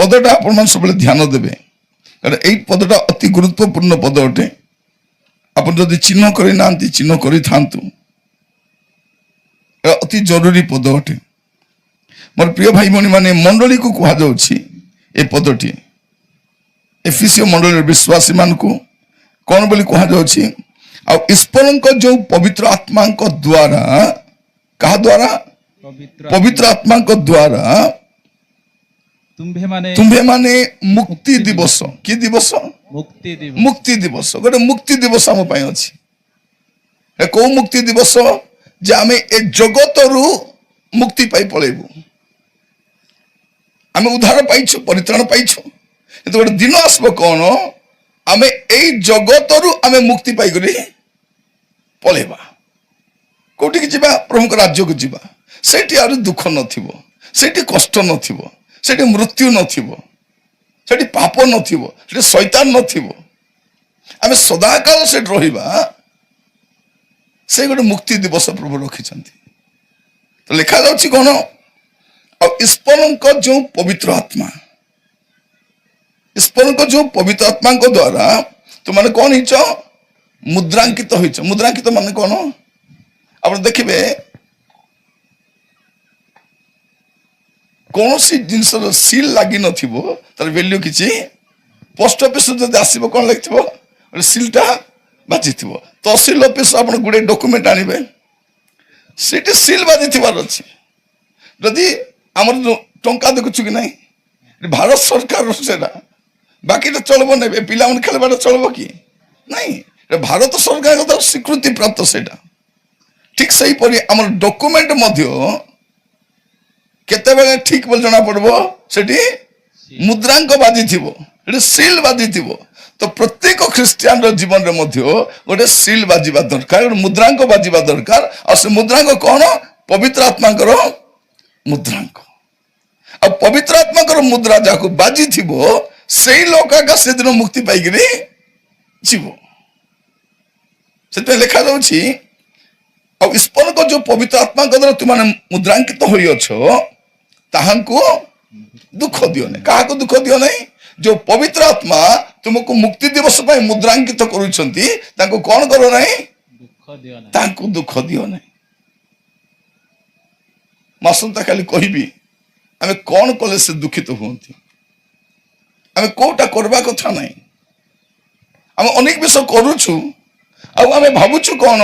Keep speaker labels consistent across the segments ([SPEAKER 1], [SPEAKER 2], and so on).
[SPEAKER 1] पदटा आपण सब ध्यान देवे कारण यही पदटा अति गुरुत्वपूर्ण पद अटे। आप जदि चिन्ह करना चिन्ह कर अति जरूरी पद अटे। मोर प्रिय भाई भौणी माने मंडली को कह ए पदटी एफिसियो मंडली विश्वासी मान को कौन बोली कह ईश्वर जो पवित्र आत्मा द्वारा कहा द्वारा पवित्र आत्मा द्वारा तुम्भे माने मुक्ति दिवस कि दिवस मुक्ति दिवस गोटे मुक्ति दिवस आम अच्छी कौ मुक्ति दिवस जे आम ए जगत रु मुक्ति पाई पलैबू आम उद्धार पाइछु परित्राण पाइछु गोटे दिन आसब कौन आम ए जगत रु आम मुक्ति पाई पलैबा कौटी की जीवा प्रभु राज्य को जीवा सेठी आर दुख नथिबो सेठी कष्ट नथिबो सेठी मृत्यु नथिबो सेठी पाप नथिबो सेठी शैतान नथिबो आम सदाकाल से रहिबा से गोटे मुक्ति दिवस प्रभु रखिछंती। तो लिखा जाउछि कोन और ईश्वर जो पवित्र आत्मा ईश्वर जो पवित्र आत्मा को द्वारा तुमने कौन हिच मुद्रांकित होइछ। मुद्रांकित माने कौन आप देखिए कौन सी जिनस सील लगी नार वैल्यू किसी पोस्ट ऑफिस जब आसो कौन लगे सीलटा बाजी तहसिल ऑफिस आप गुड़े डॉक्यूमेंट आनबे से सील बाजी थी अच्छी जदि आम टंका देखु कि ना भारत सरकार से बाकी चलो ने पिला खेलवा चलो कि नहीं भारत सरकार का स्वीकृति प्राप्त से ठीक सही परी आम डॉक्यूमेंट केते ठीक बोल जना पड़बो सेठी मुद्रांक बाजी थिबो सील बाजी थिबो। तो प्रत्येक ख्रिस्टियान रो जीवन रे मध्य गोटे सील बाजीबा दरकार मुद्रांक बाजीबा दरकार और से मुद्रांक कौन पवित्र आत्मा करो मुद्रांक और पवित्र आत्मा करो मुद्रा जाको बाजी थिबो सेही लोका का से दिन मुक्ति पाई गिरी जीवो से लिखा जाउछि और ईश्वर को जो पवित्र आत्मा द्वारा तुम मुद्रांकित हो ताहांको दुख दियो नहीं क्या दुख दियो नहीं जो पवित्र आत्मा तुमको मुक्ति दिवस पर मुद्रांकित करुछंती तांको कौन करो नहीं तांको दुख दियो नहीं। मासंता खाली कहबी आम कौन कले से दुखित हुंती आम कोटा करबा कथा नहीं आम अनेक विषय करूछु आम भावुछु कौन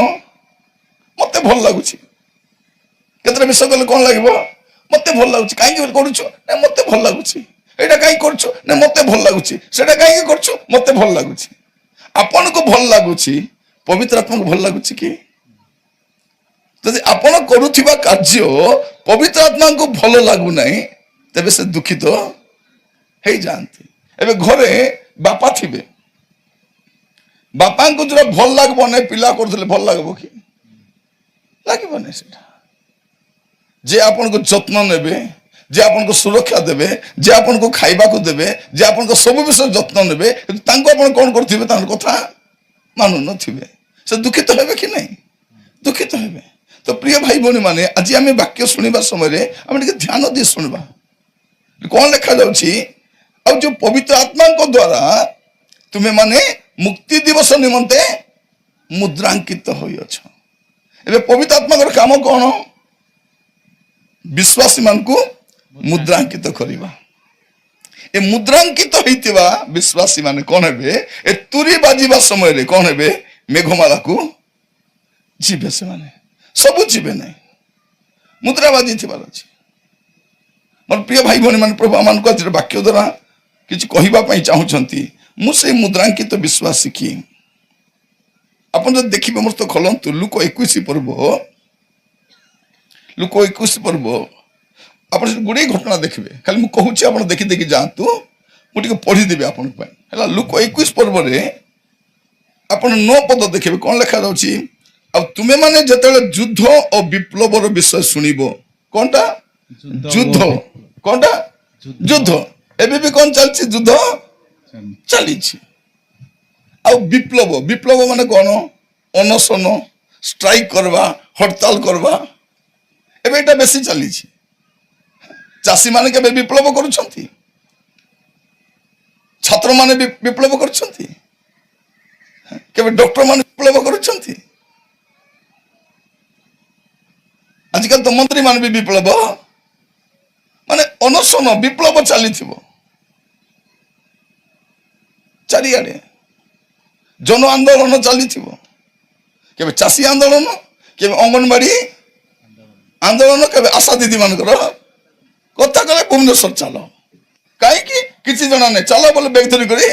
[SPEAKER 1] मत भल लगुच केतरा विषय कले कौन लगे मत भल लगुच कहीं करूछु ना मत भल लगुच एटा कहीं करूछु ना मत भल लगुच सेटा कहीं करूछु मत भल लगुच आपन को भल लगुच पवित्र आत्मा को भल लगुच कि जदि आपन करूथिबा कार्य पवित्र आत्मा को भल लागु नहीं तबे से दुखित हे जानती। एबे घरे बापा थिबे बापा को जो भल लागबो नै पिला करथले भल लागबो कि लगे नहीं जे आपन को जत्न नेबे जे आपन को सुरक्षा देबे जे आपन को खाइबा को देबे जे आपन को सब विषय जत्न नेबे तांको आपन कौन करथिबे तांर कथा मानु नथिबे से दुखित हेबे कि नहीं दुखित हेबे। तो प्रिय भाई भौणी माने आज आम वाक्य शुणा समय आम ध्यान दे शुणवा कौन लिखा जाउछि और जो पवित्र आत्मा को द्वारा तुम्हें माने मुक्ति दिवस निमंते मुद्रांकित होई अछ। एबे पवित्र आत्मा काम कौन विश्वासी मान को मुद्रांकित करिबा ए मुद्रांकित होइतिबा विश्वासी माने कौन हेबे ए तुरी बाजीबा समय रे कौन हेबे मेघमाला को जीवे से माने सब जीवे नहीं मुद्रा बाजी थिबार अछि। मोर प्रिय भाई भौणी मान प्रभु आमान को वाक्य द्वारा किछ कहिबा पई चाहुछंती मु से मुद्रांकित विश्वासी की अपन जो देखिबे मोर तो खोलंतु लुक 21 पर्व लुक 21 पर्व अपन गुडे घटना देखिबे खाली मु कहूची अपन देखि देखि जांतु मु टिके पढी देबे अपन पई हला लुक 21 पर्व रे अपन 9 पद देखिबे कोन लिखा जाउची अब तुमे माने जतले युद्ध और विप्लवर विषय सुनिबो कोनटा युद्ध कोनटा युद्ध एबे भी कोन चलछि युद्ध चलीछि आ विप्लव विप्लव माने कौन अनशन स्ट्राइक करवा हड़ताल करवा एबे एटा बेसी चली चाषी माने के विप्लव करुछंती ଛାତ୍ର ମାନେ ବିପ୍ଳବ କରୁଛନ୍ତି, କେବେ ଡକ୍ଟର ମାନେ ବିପ୍ଳବ କରୁଛନ୍ତି। ଆଜିକାଲି ତ ମନ୍ତ୍ରୀ ମାନେ ବି ବିପ୍ଳବ, ମାନେ ଅନଶନ ବିପ୍ଳବ ଚାଲିଥିବ ଚାରିଆଡେ, ଜନ ଆନ୍ଦୋଳନ ଚାଲିଥିବ, କେବେ ଚାଷୀ ଆନ୍ଦୋଳନ, କେବେ ଅଙ୍ଗନବାଡି ଆନ୍ଦୋଳନ, କେବେ ଆଶା ଦିଦି ମାନଙ୍କର କଥା କଲେ ଭୁବନେଶ୍ୱର ଚାଲ, କାହିଁକି କିଛି ଜଣା ନାହିଁ, ଚାଲ ବୋଲେ ବେଗ ଧରି କରି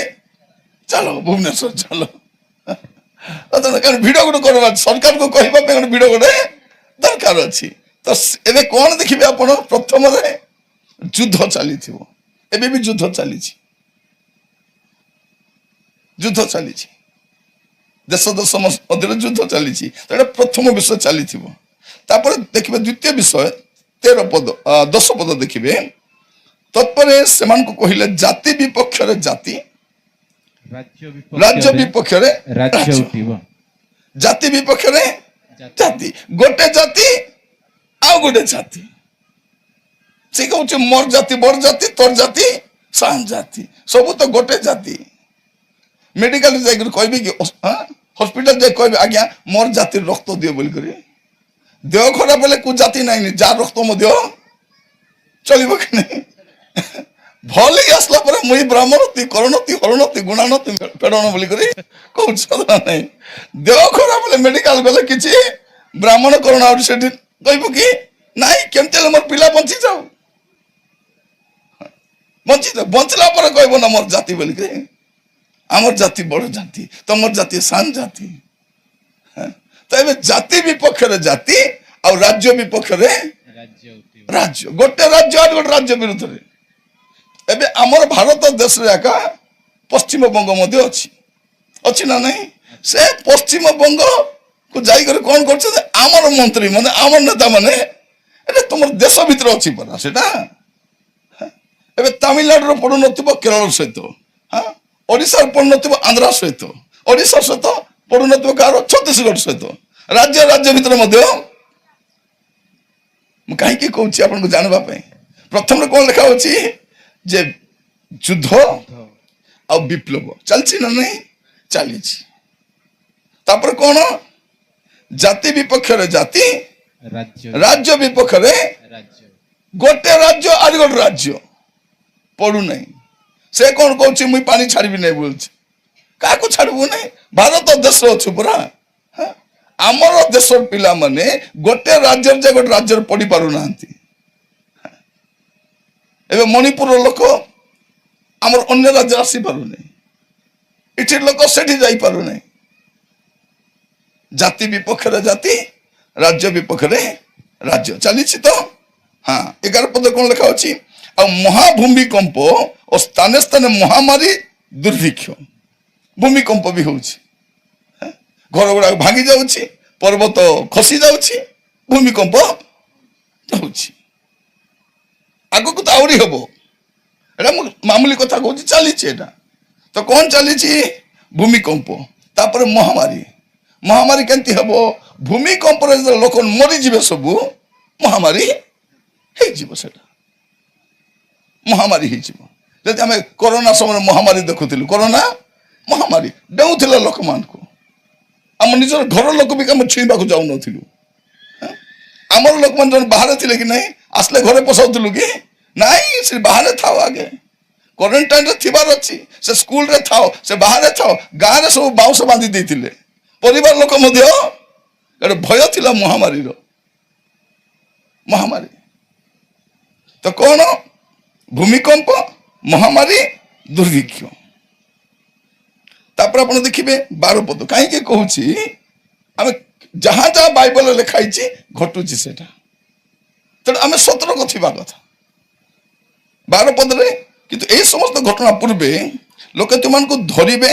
[SPEAKER 1] ଚାଲ ଭୁବନେଶ୍ୱର ଚାଲ। କାରଣ ଭିଡ ଗୋଟେ କରିବା, ସରକାରକୁ କହିବା ପାଇଁ ଗୋଟେ ଭିଡ ଗୋଟେ ଦରକାର ଅଛି। ତ ଏବେ କଣ ଦେଖିବେ ଆପଣ, ପ୍ରଥମରେ ଯୁଦ୍ଧ ଚାଲିଥିବ, ଏବେ ବି ଯୁଦ୍ଧ ଚାଲିଛି, ଯୁଦ୍ଧ ଚାଲିଛି, ଦେଶ ଦେଶ ମଧ୍ୟରେ ଯୁଦ୍ଧ ଚାଲିଛି। ଏଟା ପ୍ରଥମ ବିଷୟ ଚାଲିଥିବ। ତାପରେ ଦେଖିବେ ଦ୍ୱିତୀୟ ବିଷୟ 13 ପଦ 10 ପଦ ଦେଖିବେ, ତତ୍ପରେ ସେମାନଙ୍କୁ କହିଲେ ଜାତି ବିପକ୍ଷରେ ଜାତି, ରାଜ୍ୟ ବିପକ୍ଷରେ ରାଜ୍ୟ, ଜାତି ବିପକ୍ଷରେ ଜାତି, ଗୋଟେ ଜାତି ଆଉ ଗୋଟେ ଜାତି। ସେ କହୁଛି ମୋର ଜାତି ବଡ ଜାତି, ତୋର ଜାତି ସାନ ଜାତି, ସବୁ ତ ଗୋଟେ ଜାତି। ମେଡିକାଲ ଯାଇକରି କହିବେ କି, ହସ୍ପିଟାଲ ଯାଇ କହିବେ ଆଜ୍ଞା ମୋର ଜାତିର ରକ୍ତ ଦିଅ ବୋଲିକରି, ଦେହ ଖରାପ ହେଲେ କୋଉ ଜାତି ନାହିଁ, ଯାହା ରକ୍ତ ମଧ୍ୟ ଚଳିବ କି ନାହିଁ। ଭଲ ହେଇ ଆସିଲା ପରେ ମୁଇଁ ବ୍ରାହ୍ମଣତି କରଣତି ହରଣତି ଗୁଣାନତି ପେଡ଼ଣ ବୋଲିକରି କହୁଛ ନାହିଁ। ଦେହ ଖରାପ ହେଲେ ମେଡିକାଲ ଗଲେ କିଛି ବ୍ରାହ୍ମଣ କରଣ ଆଉ ସେଠି କହିବୁ କି ନାଇଁ, କେମିତି ହେଲେ ମୋର ପିଲା ବଞ୍ଚିଯାଉ, ବଞ୍ଚିଲା ପରେ କହିବ ନା ମୋର ଜାତି ବୋଲିକରି, আমার জাতি বড় জাতি, তোমার জাতি সান জাতি। তো এবে জাতি বিপক্ষরে জাতি আর রাজ্য বিপক্ষরে রাজ্য, গোটে রাজ্য আর গোটে রাজ্য বিরুদ্ধে। এবে আমার ভারত দেশে একা পশ্চিমবঙ্গ মধ্যে অছি, অছি না নাই? সে পশ্চিমবঙ্গ কু যাই করে কোন করছে, আমার মন্ত্রী মানে আমার নেতা মানে এটা তোমার দেশ ভিতরে অছি পরা সেটা। এবে তামিলনাড়ুর পড়ুনথিব কেরল সহিত, হ্যাঁ ওড়িশার পড়ুনথিব আন্ধ্রা সহিত, ওড়িশা সহিত পড়ুনথিব কার ছত্তিশগড় সহিত, রাজ্য রাজ্য ভিতরে মধ্যে। ମୁଁ କାହିଁକି କହୁଛି ଆପଣଙ୍କୁ ଜାଣିବା ପାଇଁ। ପ୍ରଥମରେ କଣ ଲେଖା ଅଛି ଯେ ଯୁଦ୍ଧ ଆଉ ବିପ୍ଳବ ଚାଲିଛି ନା ନାହିଁ? ଚାଲିଛି। ତାପରେ କଣ? ଜାତି ବିପକ୍ଷରେ ଜାତି, ରାଜ୍ୟ ବିପକ୍ଷରେ ଗୋଟେ ରାଜ୍ୟ ଆଉ ଗୋଟେ ରାଜ୍ୟ ପଡୁନାହିଁ। ସେ କଣ କହୁଛି ମୁଇଁ ପାଣି ଛାଡିବି ନାହିଁ ବୋଲୁଛି। କାହାକୁ ଛାଡିବୁ ନାହିଁ? ଭାରତ ଦେଶ ଅଛୁ ପୁରା। ଆମର ଦେଶର ପିଲାମାନେ ଗୋଟେ ରାଜ୍ୟରେ ଯେ ଗୋଟେ ରାଜ୍ୟରେ ପଢି ପାରୁନାହାନ୍ତି। ଏବେ ମଣିପୁରର ଲୋକ ଆମର ଅନ୍ୟ ରାଜ୍ୟ ଆସିପାରୁନି, ଏଠି ଲୋକ ସେଠି ଯାଇପାରୁନାହିଁ। ଜାତି ବିପକ୍ଷରେ ଜାତି, ରାଜ୍ୟ ବିପକ୍ଷରେ ରାଜ୍ୟ ଚାଲିଛି ତ। ହଁ 11 ପଦ କଣ ଲେଖା ଅଛି? ଆଉ ମହାଭୂମିକମ୍ପ ଓ ସ୍ଥାନେ ସ୍ଥାନେ ମହାମାରୀ ଦୁର୍ଭିକ୍ଷ, ଭୂମିକମ୍ପ ବି ହଉଛି, ଘର ଗୁଡାକ ଭାଙ୍ଗି ଯାଉଛି, ପର୍ବତ ଖସି ଯାଉଛି, ଭୂମିକମ୍ପ ହଉଛି। ଆଗକୁ ତ ଆହୁରି ହବ, ଏଟା ମୁଁ ମାମୁଲି କଥା କହୁଛି, ଚାଲିଛି ଏଟା। ତ କଣ ଚାଲିଛି? ଭୂମିକମ୍ପ, ତାପରେ ମହାମାରୀ। ମହାମାରୀ କେମିତି ହବ? ଭୂମିକମ୍ପରେ ଲୋକ ମରିଯିବେ ସବୁ, ମହାମାରୀ ହେଇଯିବ, ସେଟା ମହାମାରୀ ହେଇଯିବ। ଯଦି ଆମେ କରୋନା ସମୟରେ ମହାମାରୀ ଦେଖୁଥିଲୁ, କରୋନା ମହାମାରୀ ଡେଉଁଥିଲା ଲୋକମାନଙ୍କୁ, ଆମ ନିଜର ଘର ଲୋକ ବି ଆମେ ଛୁଇଁବାକୁ ଯାଉନଥିଲୁ। ଆମର ଲୋକମାନେ ଜଣେ ବାହାରେ ଥିଲେ କି ନାହିଁ, ଆସିଲେ ଘରେ ପଶାଉଥିଲୁ କି ନାଇଁ, ସେ ବାହାରେ ଥାଅ, ଆଗେ କ୍ୱାରେଣ୍ଟାଇନରେ ଥିବାର ଅଛି, ସେ ସ୍କୁଲରେ ଥାଅ, ସେ ବାହାରେ ଥାଅ। ଗାଁରେ ସବୁ ବାଉଁଶ ବାନ୍ଧି ଦେଇଥିଲେ, ପରିବାର ଲୋକ ମଧ୍ୟ ଗୋଟେ ଭୟ ଥିଲା ମହାମାରୀର। ମହାମାରୀ ତ କଣ? ଭୂମିକମ୍ପ, ମହାମାରୀ, ଦୁର୍ଭିକ୍ଷ। ତାପରେ ଆପଣ ଦେଖିବେ 12 ପଦ କାହିଁକି କହୁଛି, ଆମେ ଯାହା ଯାହା ବାଇବଲରେ ଲେଖା ହେଇଛି ଘଟୁଛି ସେଟା, ତେଣୁ ଆମେ ସତର୍କ ଥିବା କଥା। 12 ପଦରେ କିନ୍ତୁ ଏହି ସମସ୍ତ ଘଟଣା ପୂର୍ବେ ଲୋକେ ତୁମମାନଙ୍କୁ ଧରିବେ,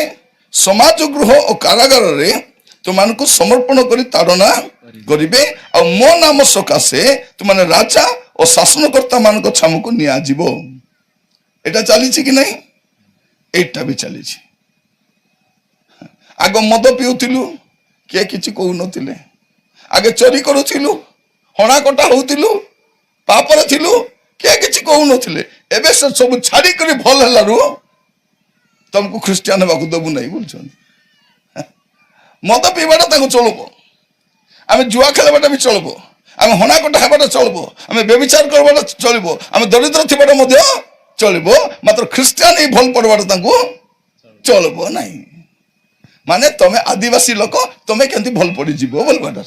[SPEAKER 1] ସମାଜ ଗୃହ ଓ କାରାଗାରରେ ତୁମମାନଙ୍କୁ ସମର୍ପଣ କରି ତାଡ଼ନା କରିବେ, ଆଉ ମୋ ନାମ ସକାଶେ ତୁମାନେ ରାଜା ଓ ଶାସନକର୍ତ୍ତା ମାନଙ୍କ ଛାମୁକୁ ନିଆଯିବ। ଏଟା ଚାଲିଛି କି ନାହିଁ? ଏଇଟା ବି ଚାଲିଛି। ଆଗ ମଦ ପିଉଥିଲୁ, କିଏ କିଛି କହୁନଥିଲେ। ଆଗେ ଚୋରି କରୁଥିଲୁ, ହଣାକଟା ହଉଥିଲୁ, ପାପରେ ଥିଲୁ, କିଏ କିଛି କହୁନଥିଲେ। ଏବେ ସେ ସବୁ ଛାଡିକରି ଭଲ ହେଲାରୁ तुमको ख्रीस्टियान होगा देवु नहीं बोलछन मद पीवाटा ताको चलबो आम जुआ खेलवाटा भी चलबो आम हनाकटा हेबाटा चलबो आम व्यभिचार करवाटा चलबो आम दरिद्र थिबाटा मध्य चलबो मात्र ख्रीस्टियान ही भल पड़वाटा ताको चलबो नहीं माने तमे आदिवासी लोक तमे केंति भल पड़ी जीवो बोलबाटा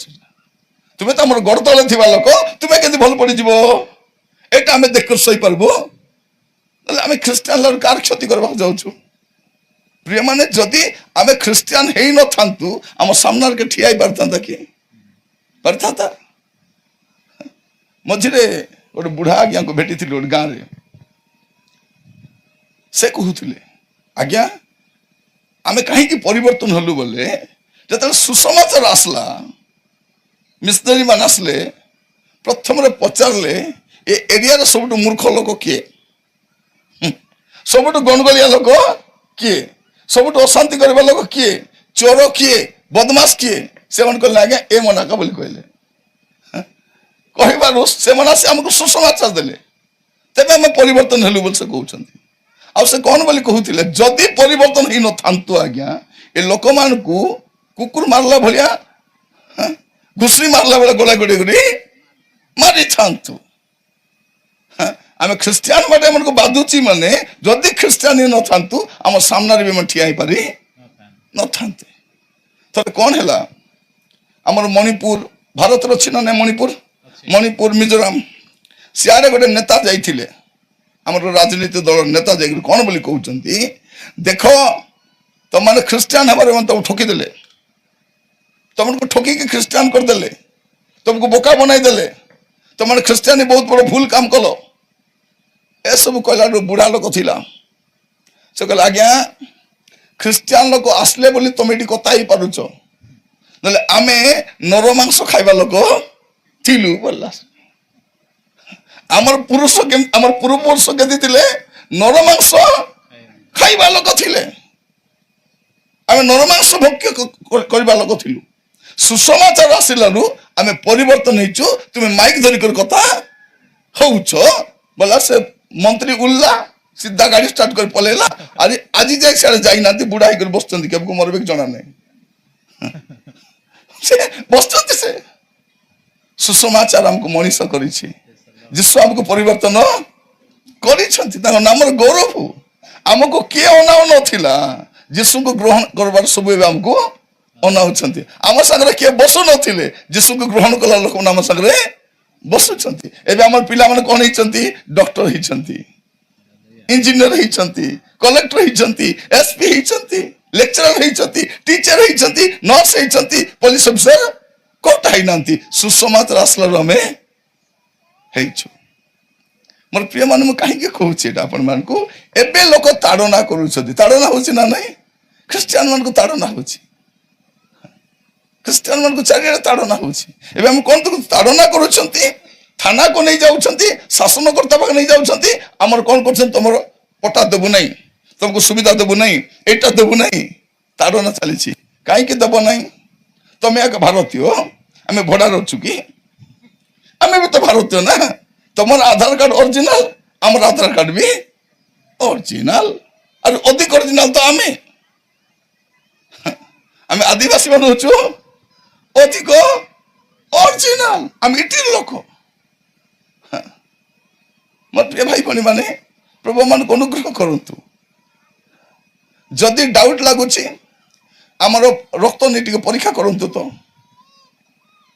[SPEAKER 1] तुमे तो हमर गड़ तले थिबा लोक तुमे केंति भल पड़ी जीवो एटा आम देख सही पारबो आम ख्रीस्टियान लोक कार क्षति करबा जाउछु प्रिय माने जदि आम ख्रीस्टियान हेई न थांतु आम सामनार के ठियाई पारता कि पारता मझिरे गोटे बुढ़ा आज्ञा को भेटी थी गोटे गाँव से कहूले आज्ञा आम कहीं परिवर्तन हलु बोले जो सुसमाचार आसला मिशनरी मान आसले प्रथम पचारे ए एरिया सब मूर्ख लोक किए सब गणगलिया लोक किए सब अशांति करवा लोक किए चोर किए बदमाश किए से कहले आज्ञा ए मनाका बोली कहले कहबार से आमको सुसमाचार देले तेज आम परिवर्तन हेलु बोल से कहते से कौन बोली कहते जदि परिवर्तन ही न था आज्ञा ए लोक मान कुकुर मारला भाया घुषरी मारला बेला गोला गोड़ी गोड़ी मारी था आम ख्रीस्टियान बाटे मन को बाधुची माने जदि ख्रीस्टियान ही न था आम सामने भी ठिया पारि न था कौन है आमर मणिपुर भारत अच्छी ना मणिपुर मणिपुर मिजोराम सियारे गोटे नेता जाइए आम राजनीति दल नेता जा कौन बोली कहते देख तुम मैंने ख्रीस्टियान हमारे तुम ठकीदे तुमको ठकिकी ख्रीस्टियान करदे तुमको बोका बनईदे तुम मैंने ख्रीस्टियान बहुत बड़ भूल काम कल ए सब कहला बुढ़ा लोक थिला से कहला आज्ञा ख्रीस्टियान लोक आसले बोली तुम ये कथा ही पारुच ना आम नर मांस खाइबा लोक थिलु बोला आमर पुरुष आमर पूर्व पुरुष केदी थिले नर मांस खाइबा लोक थिले आम नर मांस भोग्य करबा लोक थिलु सुसमाचार आसिलानु आम परिवर्तन हेचु तुम माइक धरी कर कथा होउछ बोला से मंत्री उल्ला सीधा गाड़ी स्टार्ट कर पलेला आज आज जाय सारे जाई नांती बुढ़ा कर बसचंती केबको मरबे जना नै से बसचंती से सुसमाचार हमको मनीष करिछि जिसु हमको परिवर्तन करिछंती ताको नामर गौरव हमको के अनाव नथिला जिसु को ग्रहण करबार सब हमको अनाउछंती आम संगे के बसु नथिले जिसु को ग्रहण कला लोक नाम संगे बसुछंती एबे हमर पिला माने कोन हिचंती डॉक्टर हिचंती इंजीनियर हिचंती कलेक्टर हिचंती एसपी हिचंती लेक्चरर हिचंती टीचर हिचंती नर्स हिचंती पुलिस ऑफिसर कोटा ही नांती सुसमाचार आसला रमे हेइछु मोर प्रिय मान मु काहे के कहूछि एटा अपन मान को एबे लोक ताड़ना करूछथि ताड़ना होछि ना नहीं ख्रिस्टियन मान को ताड़ना होछि ख्रिस्टियन मान को चारिया ताड़ना होछि एबे हम कोन तो ताड़ना करूछथि थाना को नहीं जाउछथि शासनकर्ता पाक नहीं जाउछथि हमर कोन करछन तमर पटा देबु नहीं तुमको सुविधा देबु नहीं एटा देबु नहीं ताड़ना चलीछि काहे के देबो नहीं तुम एक भारतीय आम भड़ा रचु कि आम भी तो भारतीय ना तुम आधार कार्ड ओरिजिनल आम आधार कार्ड भी ओरिजिनल और अधिक ओरिजिनल तो आम आम आदिवासी मान हूँ अधिक ओरिजिनल आम इटी लोक मोर प्रिय भाई भनी माने प्रभु मान को अनुग्रह करंतु जदि डाउट लगुच आमर रक्त नीति परीक्षा करंतु तो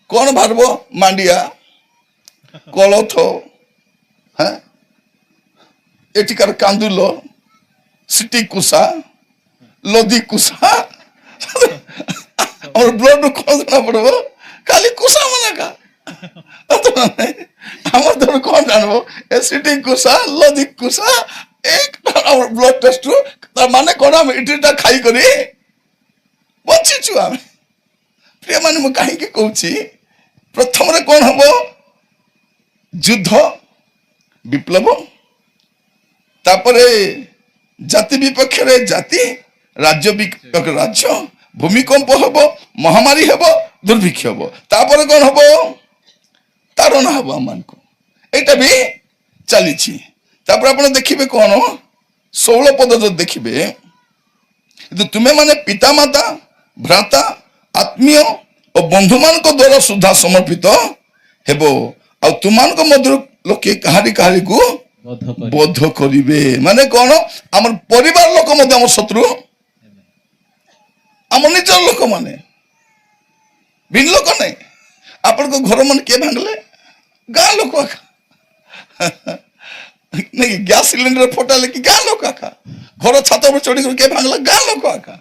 [SPEAKER 1] कौन भारब मांडिया कोलथ हाँ एटिकार कांदुल सिटी कुसा लदी कुसा और ब्लड कौन जना पड़ब खाली कुसा मना का আমার ধর কোন জানবো এসিটি কুসা লদি কুসা এক ব্লাড টেস্ট তার মানে কোন আমি ইটিটা খাই করি বঞ্চিছু আমি প্রিয় মানে মু কাহিকি কହୁছি প্রথমে কোন হবো যুদ্ধ বিপ্লব তারপরে জাতি বিপক্ষে জাতি রাজ্য বিপক্ষে রাজ্য ভূমিকম্প হব মহামারী হব দুর্ভিক্ষ হব তারপরে কোন হবো ताड़ना हम आम को यहाँ भी चली देखिए कौन 16 पद जो देखिए କିନ୍ତୁ ତୁମେ ମାନେ ପିତାମାତା ଭ୍ରାତା ଆତ୍ମୀୟ ଓ ବନ୍ଧୁମାନଙ୍କ ଦ୍ୱାରା ସୁଦ୍ଧା ସମର୍ପିତ ହେବ ଆଉ ତୁମମାନଙ୍କ ମଧ୍ୟରୁ ଲୋକେ କାହାରି କାହାରିକୁ ବୋଧ କରିବେ। ମାନେ କଣ? ଆମର ପରିବାର ଲୋକ ମଧ୍ୟ ଆମର ଶତ୍ରୁ, ଆମ ନିଜର ଲୋକମାନେ, ଭିନ୍ନ ଲୋକ ନାହିଁ। ଆପଣଙ୍କ ଘର ମାନେ କିଏ ଭାଙ୍ଗିଲେ? ଗାଁ ଲୋକ ଆକା ନାଇଁ, ଗ୍ୟାସ ସିଲିଣ୍ଡର ଫଟାଲେ କି ଗାଁ ଲୋକ ଆକା, ଘର ଛାତ ଉପରେ ଚଢିକି କିଏ ଭାଙ୍ଗିଲା? ଗାଁ ଲୋକ ଆକା।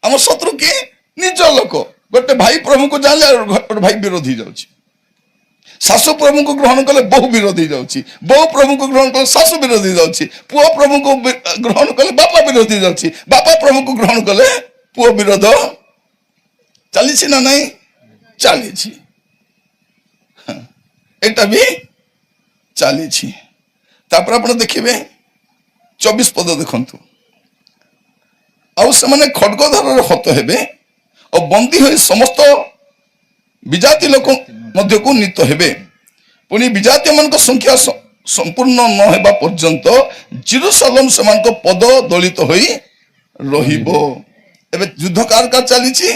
[SPEAKER 1] ଆମ ଶତ୍ରୁ କିଏ? ନିଜ ଲୋକ। ଗୋଟେ ଭାଇ ପ୍ରଭୁଙ୍କୁ ଜାଣିଲେ ଗୋଟେ ଭାଇ ବିରୋଧୀ ଯାଉଛି, ଶାଶୁ ପ୍ରଭୁଙ୍କୁ ଗ୍ରହଣ କଲେ ବୋହୁ ବିରୋଧୀ ଯାଉଛି, ବୋହୁ ପ୍ରଭୁଙ୍କୁ ଗ୍ରହଣ କଲେ ଶାଶୁ ବିରୋଧୀ ଯାଉଛି, ପୁଅ ପ୍ରଭୁଙ୍କୁ ଗ୍ରହଣ କଲେ ବାପା ବିରୋଧୀ ଯାଉଛି, ବାପା ପ୍ରଭୁଙ୍କୁ ଗ୍ରହଣ କଲେ ପୁଅ ବିରୋଧ ଚାଲିଛି ନା ନାଇଁ? ଚାଲିଛି, ଏଟା ବି ଚାଲିଛି। ତାପରେ ଆପଣ ଦେଖିବେ 24 ପଦ ଦେଖନ୍ତୁ, ଆଉ ସେମାନେ ଖଡ୍ଗଧାରରେ ହତ ହେବେ ଓ ବନ୍ଦୀ ହୋଇ ସମସ୍ତ ବିଜାତି ଲୋକ ମଧ୍ୟକୁ ନୀତ ହେବେ। ପୁଣି ବିଜାତୀୟ ମାନଙ୍କ ସଂଖ୍ୟା ସମ୍ପୂର୍ଣ୍ଣ ନ ହେବା ପର୍ଯ୍ୟନ୍ତ ଜେରୁସାଲେମ ସେମାନଙ୍କ ପଦ ଦଳିତ ହୋଇ ରହିବ। ଏବେ ଯୁଦ୍ଧ କାର କାର ଚାଲିଛି?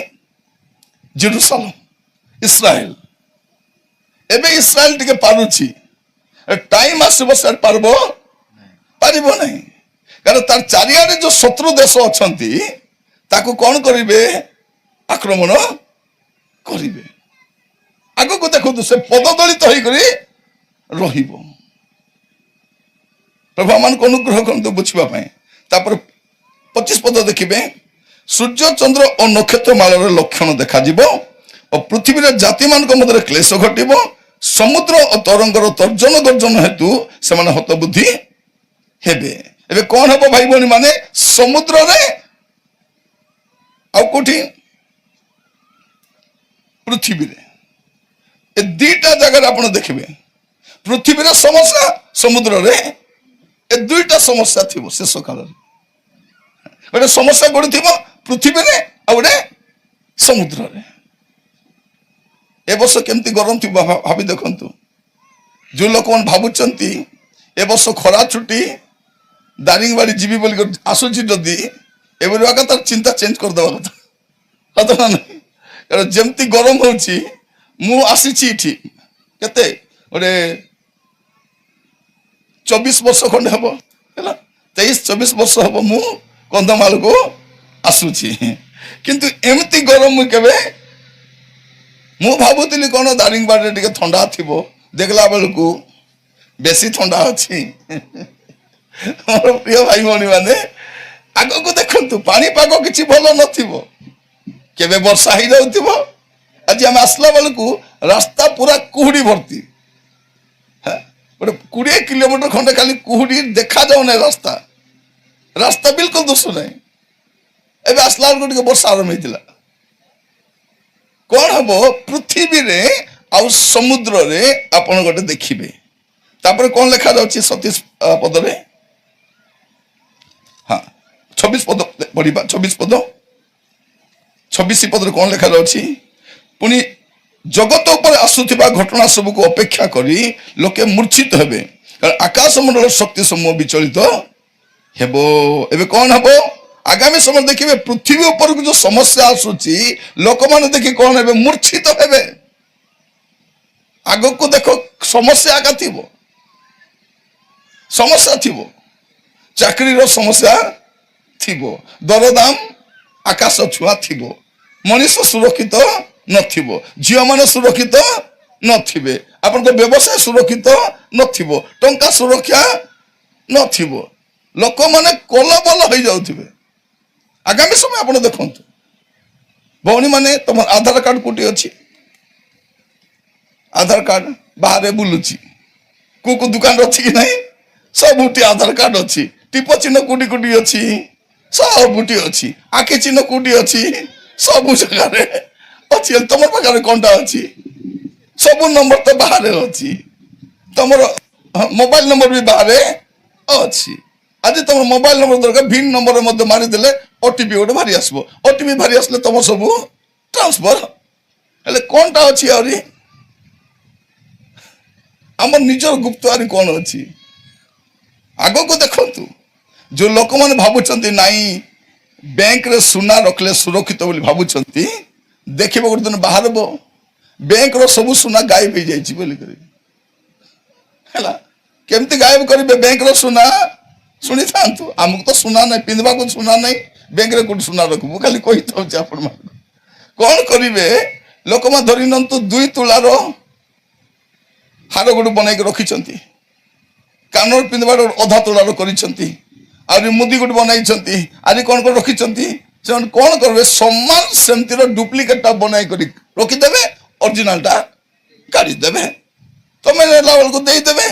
[SPEAKER 1] Jerusalem, Israel. ଏବେ ଇସ୍ରାଏଲ ଟିକେ ପାରୁଛି, ଟାଇମ ଆସିବ ସାର୍ ପାରିବ ନାହିଁ, କାରଣ ତାର ଚାରିଆଡେ ଯୋଉ ଶତ୍ରୁ ଦେଶ ଅଛନ୍ତି ତାକୁ କଣ କରିବେ? ଆକ୍ରମଣ କରିବେ। ଆଗକୁ ଦେଖନ୍ତୁ ସେ ପଦଦଳିତ ହେଇକରି ରହିବ। ପ୍ରଭୁ ଆମମାନଙ୍କୁ ଅନୁଗ୍ରହ କରନ୍ତୁ ବୁଝିବା ପାଇଁ। ତାପରେ 25 ପଦ ଦେଖିବେ, ସୂର୍ଯ୍ୟ ଚନ୍ଦ୍ର ଓ ନକ୍ଷତ୍ର ମାଳର ଲକ୍ଷଣ ଦେଖାଯିବ ଓ ପୃଥିବୀରେ ଜାତିମାନଙ୍କ ମଧ୍ୟରେ କ୍ଲେଶ ଘଟିବ। ସମୁଦ୍ର ଓ ତରଙ୍ଗର ତର୍ଜନ ଗର୍ଜନ ହେତୁ ସେମାନେ ହତବୁଦ୍ଧି ହେବେ। ଏବେ କଣ ହବ ଭାଇ ଭଉଣୀ ମାନେ? ସମୁଦ୍ରରେ ଆଉ କୋଉଠି? ପୃଥିବୀରେ। ଏ ଦିଟା ଜାଗାରେ ଆପଣ ଦେଖିବେ, ପୃଥିବୀରେ ସମସ୍ୟା, ସମୁଦ୍ରରେ ଏ ଦୁଇଟା ସମସ୍ୟା ଥିବ ଶେଷ କାଳରେ। ଗୋଟେ ସମସ୍ୟା କୋଉଠି ଥିବ? ପୃଥିବୀରେ, ଆଉ ଗୋଟେ ସମୁଦ୍ରରେ। ଏ ବର୍ଷ କେମିତି ଗରମ ଥିବ ଭାବି ଦେଖନ୍ତୁ। ଯୋଉ ଲୋକମାନେ ଭାବୁଛନ୍ତି ଏ ବର୍ଷ ଖରା ଛୁଟି ଦାରିଙ୍ଗବାଡି ଯିବି ବୋଲି ଆସୁଛି, ଯଦି ଏବେ ତାର ଚିନ୍ତା ଚେଞ୍ଜ କରିଦେବା କଥା ନା ନାହିଁ? କାରଣ ଯେମିତି ଗରମ ହଉଛି, ମୁଁ ଆସିଛି ଏଠି କେତେ ଗୋଟେ 24 ବର୍ଷ ଖଣ୍ଡେ ହବ, ହେଲା 23-24 ବର୍ଷ ହବ ମୁଁ କନ୍ଧମାଳକୁ ଆସୁଛି, କିନ୍ତୁ ଏମିତି ଗରମ ମୁଁ କେବେ, ମୁଁ ଭାବୁଥିଲି କଣ ଦାରିଙ୍ଗବାଡିରେ ଟିକେ ଥଣ୍ଡା ଥିବ, ଦେଖିଲା ବେଳକୁ ବେଶୀ ଥଣ୍ଡା ଅଛି। ମୋର ପ୍ରିୟ ଭାଇ ଭଉଣୀ ମାନେ, ଆଗକୁ ଦେଖନ୍ତୁ ପାଣିପାଗ କିଛି ଭଲ ନଥିବ, କେବେ ବର୍ଷା ହେଇଯାଉଥିବ। ଆଜି ଆମେ ଆସିଲା ବେଳକୁ ରାସ୍ତା ପୁରା କୁହୁଡି ଭର୍ତ୍ତି, ଗୋଟେ 20 କିଲୋମିଟର ଖଣ୍ଡେ ଖାଲି କୁହୁଡି, ଦେଖାଯାଉନାହିଁ ରାସ୍ତା, ରାସ୍ତା ବିଲକୁଲ ଦୁଶୁ ନାହିଁ। ଏବେ ଆସିଲା ବେଳକୁ ଟିକେ ବର୍ଷା ଆରମ୍ଭ ହେଇଥିଲା। କଣ ହବ? ପୃଥିବୀରେ ଆଉ ସମୁଦ୍ରରେ ଆପଣ ଗୋଟେ ଦେଖିବେ। ତାପରେ କଣ ଲେଖା ଯାଉଛି 27 ପଦରେ? ହଁ 26 ପଦ ପଢିବା। 26 ପଦ, 26 ପଦରେ କଣ ଲେଖା ଯାଉଛି? ପୁଣି ଜଗତ ଉପରେ ଆସୁଥିବା ଘଟଣା ସବୁକୁ ଅପେକ୍ଷା କରି ଲୋକେ ମୂର୍ଚ୍ଛିତ ହେବେ, କାରଣ ଆକାଶ ମଣ୍ଡଳ ଶକ୍ତି ସମୂହ ବିଚଳିତ ହେବ। ଏବେ କଣ ହବ? ଆଗାମୀ ସମୟ ଦେଖିବେ ପୃଥିବୀ ଉପରକୁ ଯୋଉ ସମସ୍ୟା ଆସୁଛି, ଲୋକମାନେ ଦେଖି କଣ ହେବେ? ମୂର୍ଚ୍ଛିତ ହେବେ। ଆଗକୁ ଦେଖ ସମସ୍ୟା ଆଗା ଥିବ, ସମସ୍ୟା ଥିବ, ଚାକିରିର ସମସ୍ୟା ଥିବ, ଦରଦାମ ଆକାଶ ଛୁଆ ଥିବ, ମଣିଷ ସୁରକ୍ଷିତ ନଥିବ, ଝିଅମାନେ ସୁରକ୍ଷିତ ନଥିବେ, ଆପଣଙ୍କ ବ୍ୟବସାୟ ସୁରକ୍ଷିତ ନଥିବ, ଟଙ୍କା ସୁରକ୍ଷା ନଥିବ, ଲୋକମାନେ କଲବଲ ହେଇଯାଉଥିବେ। ଆଗାମୀ ସମୟ ଆପଣ ଦେଖନ୍ତୁ ଭଉଣୀ ମାନେ, ତମର ଆଧାର କାର୍ଡ କୋଉଠି ଅଛି? ଆଧାର କାର୍ଡ ବାହାରେ ବୁଲୁଛି, କୋଉ ଦୋକାନରେ ଅଛି କି ନାହିଁ? ସବୁଠି ଆଧାର କାର୍ଡ ଅଛି। ଟିପ ଚିହ୍ନ କୋଉଠି କୋଉଠି ଅଛି? ସବୁଠି ଅଛି। ଆଖି ଚିହ୍ନ କୋଉଠି ଅଛି? ସବୁ ଜାଗାରେ ଅଛି। ତମର ପାଖରେ କଣଟା ଅଛି? ସବୁ ନମ୍ବର ତ ବାହାରେ ଅଛି। ତମର ମୋବାଇଲ ନମ୍ବର ବି ବାହାରେ ଅଛି। ଆଜି ତମର ମୋବାଇଲ ନମ୍ବର ଦରକାର, ଭିନ୍ ନମ୍ବର ମଧ୍ୟ ମାରିଦେଲେ ଓଟିପି ଗୋଟେ ଭାରି ଆସିବ। ଓଟିପି ଭାରି ଆସିଲେ ତମ ସବୁ ଟ୍ରାନ୍ସଫର। ହେଲେ କଣଟା ଅଛି? ଆହୁରି ଆମର ନିଜର ଗୁପ୍ତଆରୀ କଣ ଅଛି? ଆଗକୁ ଦେଖନ୍ତୁ, ଯୋଉ ଲୋକମାନେ ଭାବୁଛନ୍ତି ନାଇଁ बैंक रे सुना रखले सुरक्षित बोली भाबुछंती देखिबो गोटे दिन बाहरबो बैंक रो सब सुना गायब हो जाइछि बोली करी हला केमती गायब करिबे बैंक रो सुना सुनी थांतु हमको तो सुना नहीं पिंधबा को सुना नहीं बैंक रे कोट सुना रखबो खाली कहि थाउ आपण मा कोन करिवे लोक मा धरि नंतु 2 तुलार हार गोटे बनाई रखिछंती कानर पिंधबार अधा तुलार करिछंती आरि मुदी गोटे बनाई आरि कौन कर रखिछंती से कौन करबे सम्मान सेमतिर डुप्लिकेट बनाई करी रखी देबे ओरिजिनल टा काढी देबे तमे नेला बेल को देई देबे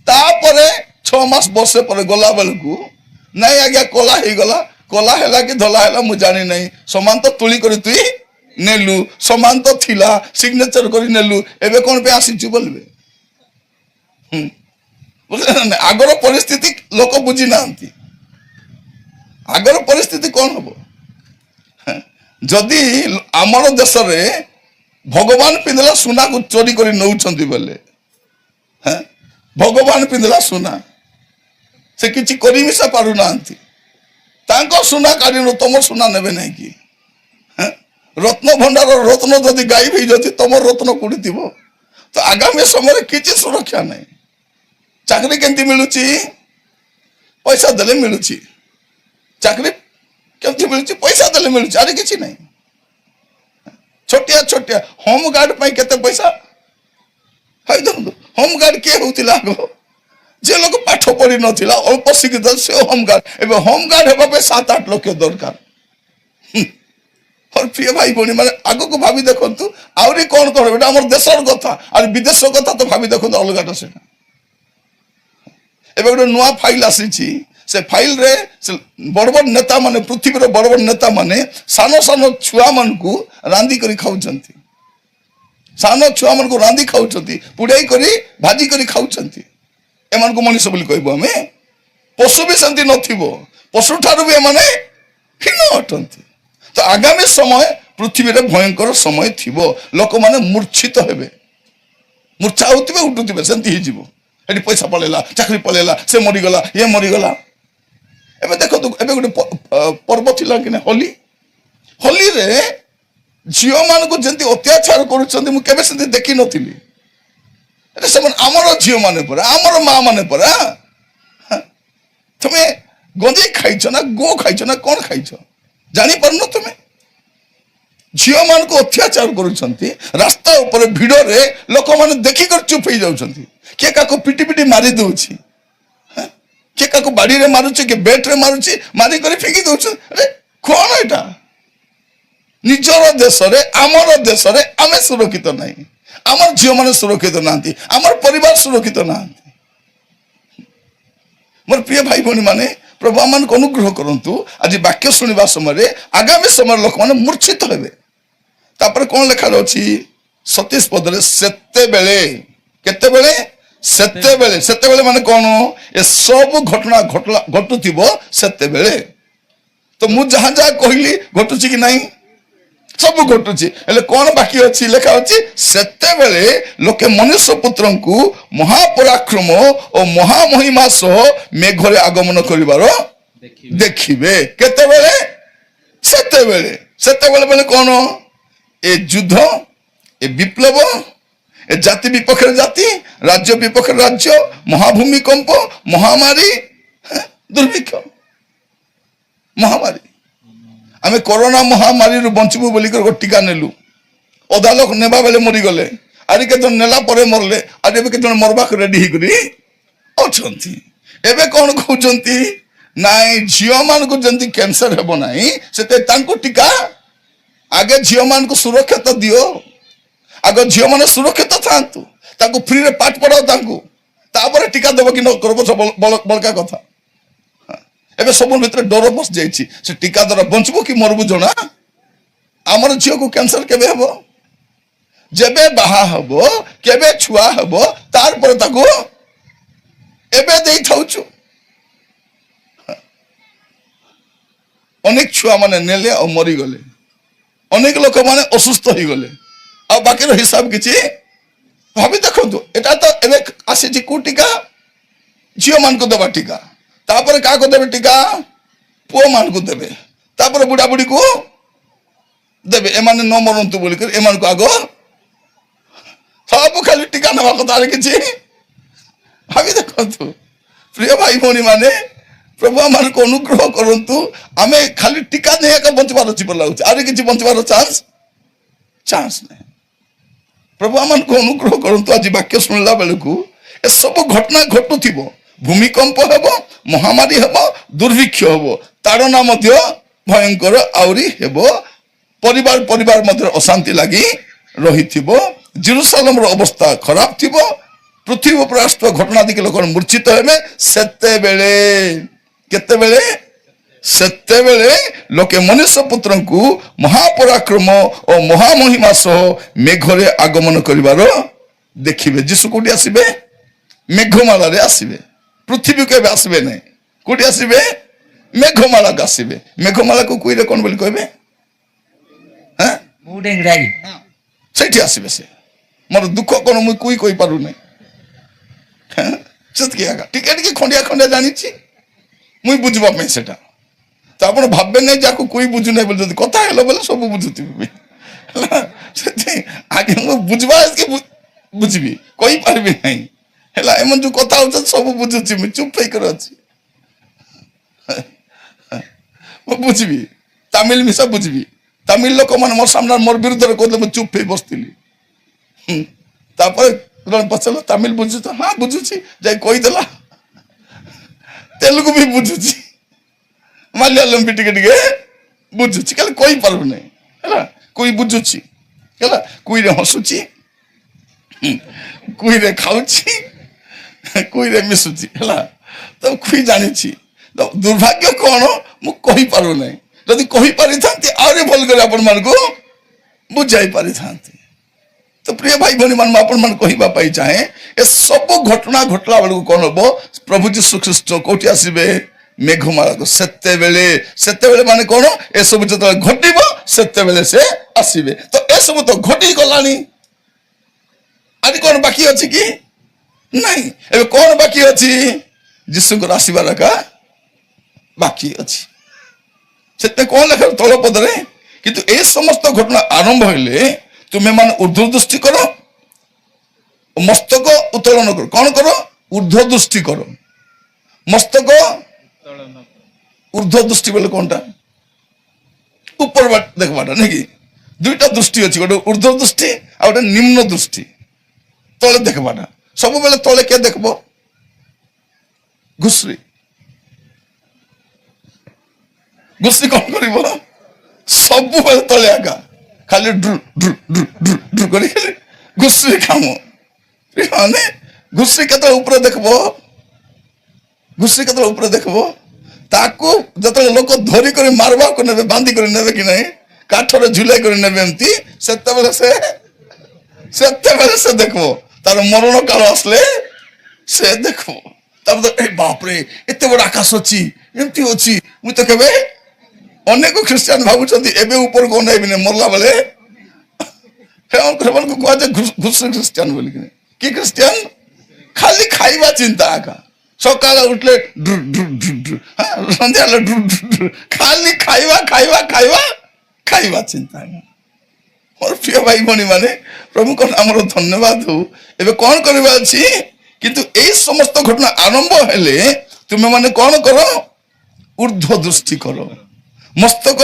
[SPEAKER 1] तापरे 6 मास वर्षे पर गला बेल को नहीं आज्ञा कोला हैला कि धला हैला मु जानी नहीं समान तो तुली करी तुई नेलु समान तो थिला सिग्नेचर करी नेलु एबे कोन पे आसीछु बोलबे आगर परिस्थिति लोक बुझी नांती आगर परिस्थिति कौन हम जदि आमर देश रे भगवान पिंधला सुना को चोरी कर नौछंती बेले भगवान पिंधला सुना से किछि करि मिसा पारु नांती तांको सुना काढी न तमर सुना नेबे नहीं कि रत्न भंडार रत्न जदि गायब हो जति तमर रत्न कोडी थिबो तो आगामी समय किछि सुरक्षा नहीं चाकरी केमती मिलुची पैसा देले मिलुची चाकरी केमती मिलुची पैसा देले मिलुची आरे किछि नहीं छोटिया छोटिया होम गार्ड पई केते पैसा हाय दंदु होम गार्ड के होतिला गो जे लोग पाठ पढ़ी नथिला अल्प शिक्षित से होम गार्ड एबे होम गार्ड हेबा पे 7-8 लाख दरकार और प्रिय भाई बणी माने आगो को भाबी देखंतु आउरी कोन करबे एटा हमर देशर कथा और विदेश कथा तो भाबी देखंतु अलगाटा सेटा एबे गोटे नुआ फाइल आसी से फाइल रे बड़ बड़ नेता माने पृथ्वी रे बड़ बड़ नेता माने सानो सानो छुआ मन को रांदी करी खाउछंती सानो छुआ मन को रांदी खाउछंती पुड़ाई करी भाजी करी खाउछंती एमान को मनीष बोली कहबो हमें पशु भी शांति नथिबो पशु ठारू भी माने हीन अटंती तो आगामी समय पृथ्वी रे भयंकर समय थिबो लोक माने मूर्छित हेबे मूर्छा होतिबे उठुतिबे शांति हि जीवो एटी पैसा पळेला चाकरी पळेला से मरिगला ये मरिगला एबे देखो तो एबे गोटे पर्व थिला कि होली होली रे झियो मान को जंती अत्याचार करूछंती मु केबे सेंती देखि नथिली एटा समान हमर झियो माने पर हमर मां माने पर तुमे गंजी खाइछो ना गो खाइछो ना कोन खाइछो जानि परनो तुमे झियो मान को अत्याचार करूछंती रास्ता ऊपर भिड़ रे लोक माने देखि कर चुप हो जाउछंती के काको पिटी पिटी मारी दउछि के काको बाड़ी रे मारुछि के बेट रे मारुछि मारी करी फेंकी दउछि अरे कोन एटा निजर देश रे हमर देश रे आमे सुरक्षित नहीं हमर झियो माने सुरक्षित नांती हमर परिवार सुरक्षित नांती मोर प्रिय भाई भणी माने प्रभु मान को अनुग्रह करंतु आज वाक्य सुनिबा समय आगामी समय लोक माने मूर्छित हेबे तापर कोन लेखा अछि 27 पद रे सेते बेले केते बेले सेते बेले माने कोन ए सब घटना घटुथिबो सेते बेले तो मु जहां जहां कहली घटुची कि नहीं सब घटुची हेले कोन बाकी अछि लेखा अछि सेते बेले लोके मनुष्य पुत्र को महापराक्रम और महामहिमा सह मेघरे आगमन करिवारो देखिबे केते बेले सेते बेले कोन ए युद्ध ए विप्लव ए जाति विपक्ष जाति राज्य विपक्ष राज्य महाभूमिकंप महामारी दुर्भिक्ष महामारी आमे कोरोना महामारी रु बंचबू बोली कर टीका नेलु अधा लोक नेबा बेले मरी गले आरि के जन नेला परे मरले आरि के जन मरबा रेडी ही करी अछंती एबे कोन कहउचंती नाइ झियो मान को जंती कैंसर हेबो नाही सेते तांको टीका आगे झियो मान को सुरक्षा तो दियो आगे झियो माने सुरक्षित थांतु ताको फ्री रे पाठ पढ़ाओ तांको तापर टीका देबो कि न करबो बलका कथा एबे सब भीतर डर बस जाइछि से टीका द्वारा बंचबो कि मरबो जणा हमर झियो को कैंसर केबे हेबो जेबे बाहा हेबो केबे छुआ हेबो तार पर ताको एबे देई थाउछु अनेक छुआ माने नेले और मरी गले अनेक लोक माने असुस्थ हो गले आ बाकी हिसाब किछि भाभी देखो एटा तो एबे आसी जी को टीका झियो मान को देबा टीका तापर का को देबे टीका पुओ मान को देबे ତାପରେ ବୁଢ଼ାବୁଢ଼ୀକୁ ଦେବେ, ଏମାନେ ନ ମରନ୍ତୁ ବୋଲିକରି ଏମାନଙ୍କୁ ଆଗ ସବୁ ଖାଲି ଟୀକା ନେବା କଥା, ଆଉ କିଛି ଭାବି ଦେଖନ୍ତୁ ପ୍ରିୟ ଭାଇ ଭଉଣୀ ମାନେ, ପ୍ରଭୁ ଆମମାନଙ୍କୁ ଅନୁଗ୍ରହ କରନ୍ତୁ। ଆମେ ଖାଲି ଟୀକା ନେଇ ଏକା ବଞ୍ଚିବାର ଅଛି ବୋଲି ଲାଗୁଛି, ଆହୁରି କିଛି ବଞ୍ଚିବାର ଚାନ୍ସ ନାହିଁ। ପ୍ରଭୁ ଆମମାନଙ୍କୁ ଅନୁଗ୍ରହ କରନ୍ତୁ। ଆଜି ବାକ୍ୟ ଶୁଣିଲା ବେଳକୁ ଏସବୁ ଘଟଣା ଘଟୁଥିବ, ଭୂମିକମ୍ପ ହେବ, ମହାମାରୀ ହେବ, ଦୁର୍ଭିକ୍ଷ ହେବ, ତାଡ଼ନା ମଧ୍ୟ ଭୟଙ୍କର ଆହୁରି ହେବ, ପରିବାର ମଧ୍ୟରେ ଅଶାନ୍ତି ଲାଗି ରହିଥିବ, ଜେରୁସାଲେମର ଅବସ୍ଥା ଖରାପ ଥିବ, ପୃଥିବୀ ଉପରେ ଆସୁଥିବା ଘଟଣା ଦେଖି ଲୋକ ମୂର୍ଚ୍ଛିତ ହେବେ। ସେତେବେଳେ ଲୋକେ ମନୁଷ୍ୟ ପୁତ୍ରଙ୍କୁ ମହାପରାକ୍ରମ ଓ ମହାମହିମା ସହ ମେଘରେ ଆଗମନ କରିବାର ଦେଖିବେ। ଯୀଶୁ କୋଉଠି ଆସିବେ? ମେଘମାଳାରେ ଆସିବେ। ପୃଥିବୀକୁ ଏବେ ଆସିବେ ନାହିଁ, କୋଉଠି ଆସିବେ? ମେଘମାଳାକୁ ଆସିବେ। ମେଘମାଳାକୁ କୁଇରେ କଣ ବୋଲି କହିବେ? ସେଇଠି ଆସିବେ ସେ। ମୋର ଦୁଃଖ କଣ, ମୁଁ କୁଇ କହିପାରୁନି, ସେତିକି ଆକା ଟିକେ ଟିକେ ଖଣ୍ଡିଆ ଜାଣିଛି ମୁଇଁ ବୁଝିବା ପାଇଁ ସେଟା। ତ ଆପଣ ଭାବବେ ନାହିଁ ଯାହାକୁ କୁଇ ବୁଝୁନାହିଁ ବୋଲି, ଯଦି କଥା ହେଲା ବୋଲେ ସବୁ ବୁଝୁଥିବି ହେଲା। ସେଥିପାଇଁ ଆଗେ ମୁଁ ବୁଝିବି, କହିପାରିବି ନାହିଁ ହେଲା। ଏମାନେ ଯୋଉ କଥା ହଉଛନ୍ତି ସବୁ ବୁଝୁଛି, ମୁଁ ଚୁପ୍ ହେଇକରି ଅଛି। ମୁଁ ବୁଝିବି, ତାମିଲ ମିଶା ବୁଝିବି। ତାମିଲ ଲୋକମାନେ ମୋ ସାମ୍ନାରେ ମୋର ବିରୁଦ୍ଧରେ କହୁଥିଲେ, ମୁଁ ଚୁପ୍ ହେଇ ବସିଥିଲି। ତାପରେ ପଚାରିଲା ତାମିଲ ବୁଝୁଛ? ହଁ ବୁଝୁଛି, ଯାଇ କହିଦେଲା। ତେଲୁଗୁ ବି ବୁଝୁଛି, ମାଲୟାଲମ ବି ଟିକେ ଟିକେ ବୁଝୁଛି, ଖାଲି କହିପାରୁନି ହେଲା। କୁଇ ବୁଝୁଛି ହେଲା, କୁଇରେ ହସୁଛି, କୁଇରେ ଖାଉଛି, କୁଇରେ ମିଶୁଛି ହେଲା। ତ କୁଇ ଜାଣିଛି। ଦୁର୍ଭାଗ୍ୟ କଣ, ମୁଁ କହିପାରୁନାହିଁ। ଯଦି କହିପାରିଥାନ୍ତି ଆହୁରି ଭଲ କରି ଆପଣ ମାନଙ୍କୁ ବୁଝାଇ ପାରିଥାନ୍ତି। ତ ପ୍ରିୟ ଭାଇ ଭଉଣୀ ମାନେ, ମୁଁ ଆପଣ ମାନଙ୍କୁ କହିବା ପାଇଁ ଚାହେଁ, ଏ ସବୁ ଘଟଣା ଘଟିଲା ବେଳକୁ କଣ ହବ? ପ୍ରଭୁ ଯୀଶୁ ଖ୍ରୀଷ୍ଟ କୋଉଠି ଆସିବେ? ମେଘମାଳାକୁ। ସେତେବେଳେ ମାନେ କଣ? ଏସବୁ ଯେତେବେଳେ ଘଟିବ ସେତେବେଳେ ସେ ଆସିବେ। ତ ଏସବୁ ତ ଘଟି ଗଲାଣି, ଆଜି କଣ ବାକି ଅଛି କି? ନାହିଁ। ଏବେ କଣ ବାକି ଅଛି? ଯୀଶୁଙ୍କର ଆସିବାର ଏକା ବାକି ଅଛି। ସେଥିପାଇଁ କଣ ଲେଖା ତଳ ପଦରେ? କିନ୍ତୁ ଏ ସମସ୍ତ ଘଟଣା ଆରମ୍ଭ ହେଲେ ତୁମେ ମାନେ ଉର୍ଦ୍ଧ୍ୱ ଦୃଷ୍ଟି କର, ମସ୍ତକ ଉତ୍ତୋଳନ କର। କଣ କର? ଉର୍ଦ୍ଧ୍ୱ ଦୃଷ୍ଟି କର। ମସ୍ତକ ଉର୍ଦ୍ଧ୍ୱ ଦୃଷ୍ଟି ବୋଲେ କଣଟା? ଉପର ଦେଖବାଟା ନାଇଁ କି? ଦୁଇଟା ଦୃଷ୍ଟି ଅଛି, ଗୋଟେ ଉର୍ଦ୍ଧ୍ୱ ଦୃଷ୍ଟି ଆଉ ଗୋଟେ ନିମ୍ନ ଦୃଷ୍ଟି। ତଳେ ଦେଖବାଟା, ସବୁବେଳେ ତଳେ କିଏ ଦେଖବ? ଘୁଷୁରୀ କଣ କରିବ? ସବୁବେଳେ ତଳେ ଆକା ଖାଲି କରି ଘୁଷୁରୀ କାମ। ମାନେ ଘୁଷୁରୀ କେତେବେଳେ ଉପରେ ଦେଖବ? ତାକୁ ଯେତେବେଳେ ଲୋକ ଧରି କରି ମାରବାକୁ ନେବେ, ବାନ୍ଧି କରି ନେବେ କି ନାହିଁ, କାଠରେ ଝୁଲାଇ କରି ନେବେ ଏମିତି, ସେତେବେଳେ ସେ ଦେଖିବ। ତାର ମରଣ କାଳ ଆସିଲେ ସେ ଦେଖିବ। ତାପରେ ଏ ବାପରେ ଏତେ ବଡ ଆକାଶ ଅଛି, ଏମିତି ଅଛି। ମୁଁ ତ କେବେ, ଅନେକ ଖ୍ରୀଷ୍ଟିଆନ ଭାବୁଛନ୍ତି ଏବେ ଉପରକୁ ଅନେଇବିନି, ମରଲା ବେଳେ ସେମାନଙ୍କୁ କୁହାଯାଏ ଘୁଷୁରୀ ଖ୍ରୀଷ୍ଟିଆନ ବୋଲିକି। କି ଖ୍ରୀଷ୍ଟିଆନ? ଖାଲି ଖାଇବା ଚିନ୍ତା ଆକା। ସକାଳେ ଉଠିଲେ ସନ୍ଧ୍ୟା ହେଲେ ଖାଲି ଖାଇବା ଚିନ୍ତା। ମୋର ପ୍ରିୟ ଭାଇ ଭଉଣୀ ମାନେ, ପ୍ରଭୁଙ୍କ ନାମର ଧନ୍ୟବାଦ ହଉ। ଏବେ କଣ କରିବା ଅଛି? କିନ୍ତୁ ଏଇ ସମସ୍ତ ଘଟଣା ଆରମ୍ଭ ହେଲେ ତୁମେ ମାନେ କଣ କର? ଉର୍ଦ୍ଧ୍ୱ ଦୃଷ୍ଟି କର, ମସ୍ତକ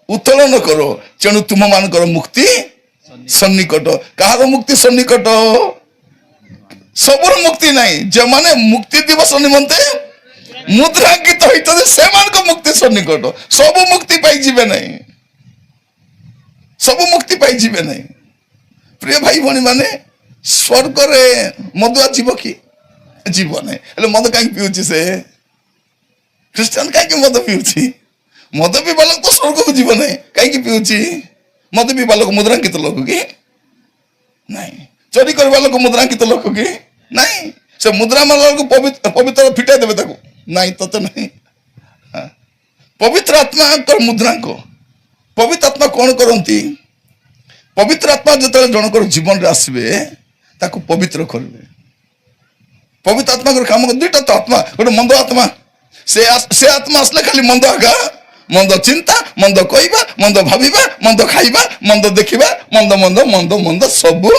[SPEAKER 1] ଉତ୍ତୋଳନ କର, ତେଣୁ ତୁମ ମାନଙ୍କର ମୁକ୍ତି ସନ୍ନିକଟ। କାହାର ମୁକ୍ତି ସନ୍ନିକଟ? ସବୁର ମୁକ୍ତି ନାହିଁ। ଯେମାନେ ମୁକ୍ତି ଦିବସ ନିମନ୍ତେ ମୁଦ୍ରାଙ୍କିତ ହୋଇଛନ୍ତି ସେମାନଙ୍କ ମୁକ୍ତି ସନ୍ନିକଟ। ସବୁ ମୁକ୍ତି ପାଇଯିବେ ନାହିଁ। ପ୍ରିୟ ଭାଇ ଭଉଣୀ ମାନେ, ସ୍ୱର୍ଗରେ ମଦୁଆ ଯିବ କି? ଯିବ ନାହିଁ। ହେଲେ ମଦ କାହିଁକି ପିଉଛି? ସେ ଖ୍ରୀଷ୍ଟିଆନ କାହିଁକି ମଦ ପିଉଛି? ମଦ ପିଇବା ଲୋକ ତ ସ୍ୱର୍ଗକୁ ଯିବ ନାହିଁ, କାହିଁକି ପିଉଛି? ମଦ ପିଇବା ଲୋକ ମୁଦ୍ରାଙ୍କିତ ଲୋକ କି? ନାହିଁ। ଚୋରି କରିବା ଲୋକ ମୁଦ୍ରାଙ୍କିତ ଲୋକ କି? ନାହିଁ। ସେ ମୁଦ୍ରା ମାରକୁ ପବିତ୍ର ଫିଟାଇ ଦେବେ ତାକୁ। ନାହିଁ, ତତେ ନାହିଁ। ପବିତ୍ର ଆତ୍ମାଙ୍କର ମୁଦ୍ରାଙ୍କ। ପବିତ୍ର ଆତ୍ମା କଣ କରନ୍ତି? ପବିତ୍ର ଆତ୍ମା ଯେତେବେଳେ ଜଣଙ୍କର ଜୀବନରେ ଆସିବେ, ତାକୁ ପବିତ୍ର କରିବେ। ପବିତ୍ର ଆତ୍ମାଙ୍କର କାମ ଦୁଇଟା ତ ଆତ୍ମା, ଗୋଟେ ମନ୍ଦ ଆତ୍ମା। ସେ ଆତ୍ମା ଆସିଲେ ଖାଲି ମନ୍ଦ ଚିନ୍ତା, ମନ୍ଦ କହିବା, ମନ୍ଦ ଭାବିବା, ମନ୍ଦ ଖାଇବା, ମନ୍ଦ ଦେଖିବା, ମନ୍ଦ ମନ୍ଦ ମନ୍ଦ ମନ୍ଦ ସବୁ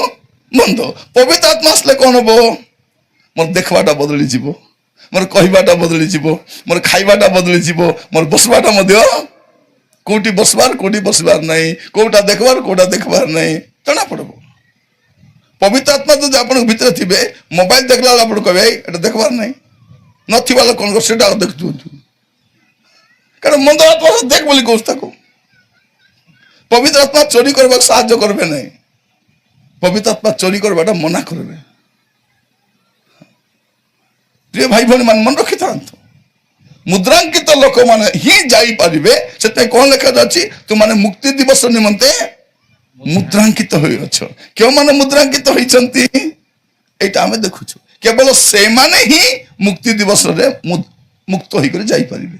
[SPEAKER 1] ମନ୍ଦ। ପବିତ୍ର ଆତ୍ମା ଆସିଲେ କଣ ହବ? ମୋର ଦେଖିବାଟା ବଦଳିଯିବ, ମୋର କହିବାଟା ବଦଳିଯିବ, ମୋର ଖାଇବାଟା ବଦଳିଯିବ, ମୋର ବସିବାଟା ମଧ୍ୟ କୋଉଠି ବସବାର କୋଉଠି ବସିବାର ନାହିଁ, କୋଉଟା ଦେଖିବାର କୋଉଟା ଦେଖିବାର ନାହିଁ ଜଣା ପଡିବ। ପବିତ୍ର ଆତ୍ମା ଯଦି ଆପଣଙ୍କ ଭିତରେ ଥିବେ, ମୋବାଇଲ ଦେଖିଲା ବେଳେ ଆପଣ କହିବେ ଏଇଟା ଦେଖିବାର ନାହିଁ, ନଥିବା ଲୋକଙ୍କ ସେଟା ଦେଖୁଥିବୁ, କାରଣ ମନ୍ଦ ଆତ୍ମା ଦେଖ ବୋଲି କହୁଛି ତାକୁ। ପବିତ୍ର ଆତ୍ମା ଚୋରି କରିବାକୁ ସାହାଯ୍ୟ କରିବେ ନାହିଁ, ପବିତ୍ର ଆତ୍ମା ଚୋରି କରିବାଟା ମନା କରିବେ। ପ୍ରିୟ ଭାଇ ଭଉଣୀ ମାନେ ମନେ ରଖିଥାନ୍ତୁ, ମୁଦ୍ରାଙ୍କିତ ଲୋକମାନେ ହିଁ ଯାଇପାରିବେ। ସେଥିପାଇଁ କଣ ଲେଖାଯାଉଛି? ତୁମାନେ ମୁକ୍ତି ଦିବସ ନିମନ୍ତେ ମୁଦ୍ରାଙ୍କିତ ହୋଇଅଛ। କେଉଁମାନେ ମୁଦ୍ରାଙ୍କିତ ହୋଇଛନ୍ତି ଏଇଟା ଆମେ ଦେଖୁଛୁ। କେବଳ ସେମାନେ ହିଁ ମୁକ୍ତି ଦିବସରେ ମୁକ୍ତ ହେଇକରି ଯାଇପାରିବେ।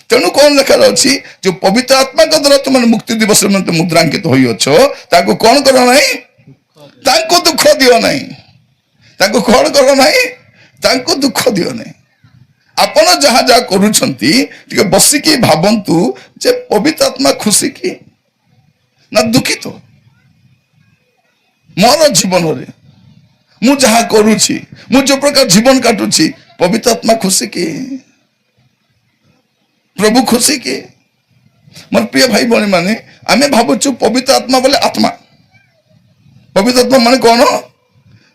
[SPEAKER 1] ତେଣୁ କଣ ଲେଖାଯାଉଛି? ଯୋଉ ପବିତ୍ର ଆତ୍ମାଙ୍କ ଦ୍ୱାରା ତୁମାନେ ମୁକ୍ତି ଦିବସ ନିମନ୍ତେ ମୁଦ୍ରାଙ୍କିତ ହୋଇଅଛ, ତାଙ୍କୁ କଣ କର ନାହିଁ? ତାଙ୍କୁ ଦୁଃଖ ଦିଅ ନାହିଁ। ତାଙ୍କୁ କଣ କର ନାହିଁ? ତାଙ୍କୁ ଦୁଃଖ ଦିଅ ନାହିଁ। ଆପଣ ଯାହା ଯାହା କରୁଛନ୍ତି ଟିକେ ବସିକି ଭାବନ୍ତୁ ଯେ ପବିତ୍ର ଆତ୍ମା ଖୁସି କି ନା ଦୁଃଖିତ? ମୋର ଜୀବନରେ ମୁଁ ଯାହା କରୁଛି, ମୁଁ ଯୋଉ ପ୍ରକାର ଜୀବନ କାଟୁଛି, ପବିତ୍ର ଆତ୍ମା ଖୁସି କି? ପ୍ରଭୁ ଖୁସି କି? ମୋର ପ୍ରିୟ ଭାଇ ଭଉଣୀ ମାନେ, ଆମେ ଭାବୁଛୁ ପବିତ୍ର ଆତ୍ମା ବୋଲେ ଆତ୍ମା। ପବିତ୍ର ଆତ୍ମା ମାନେ କଣ?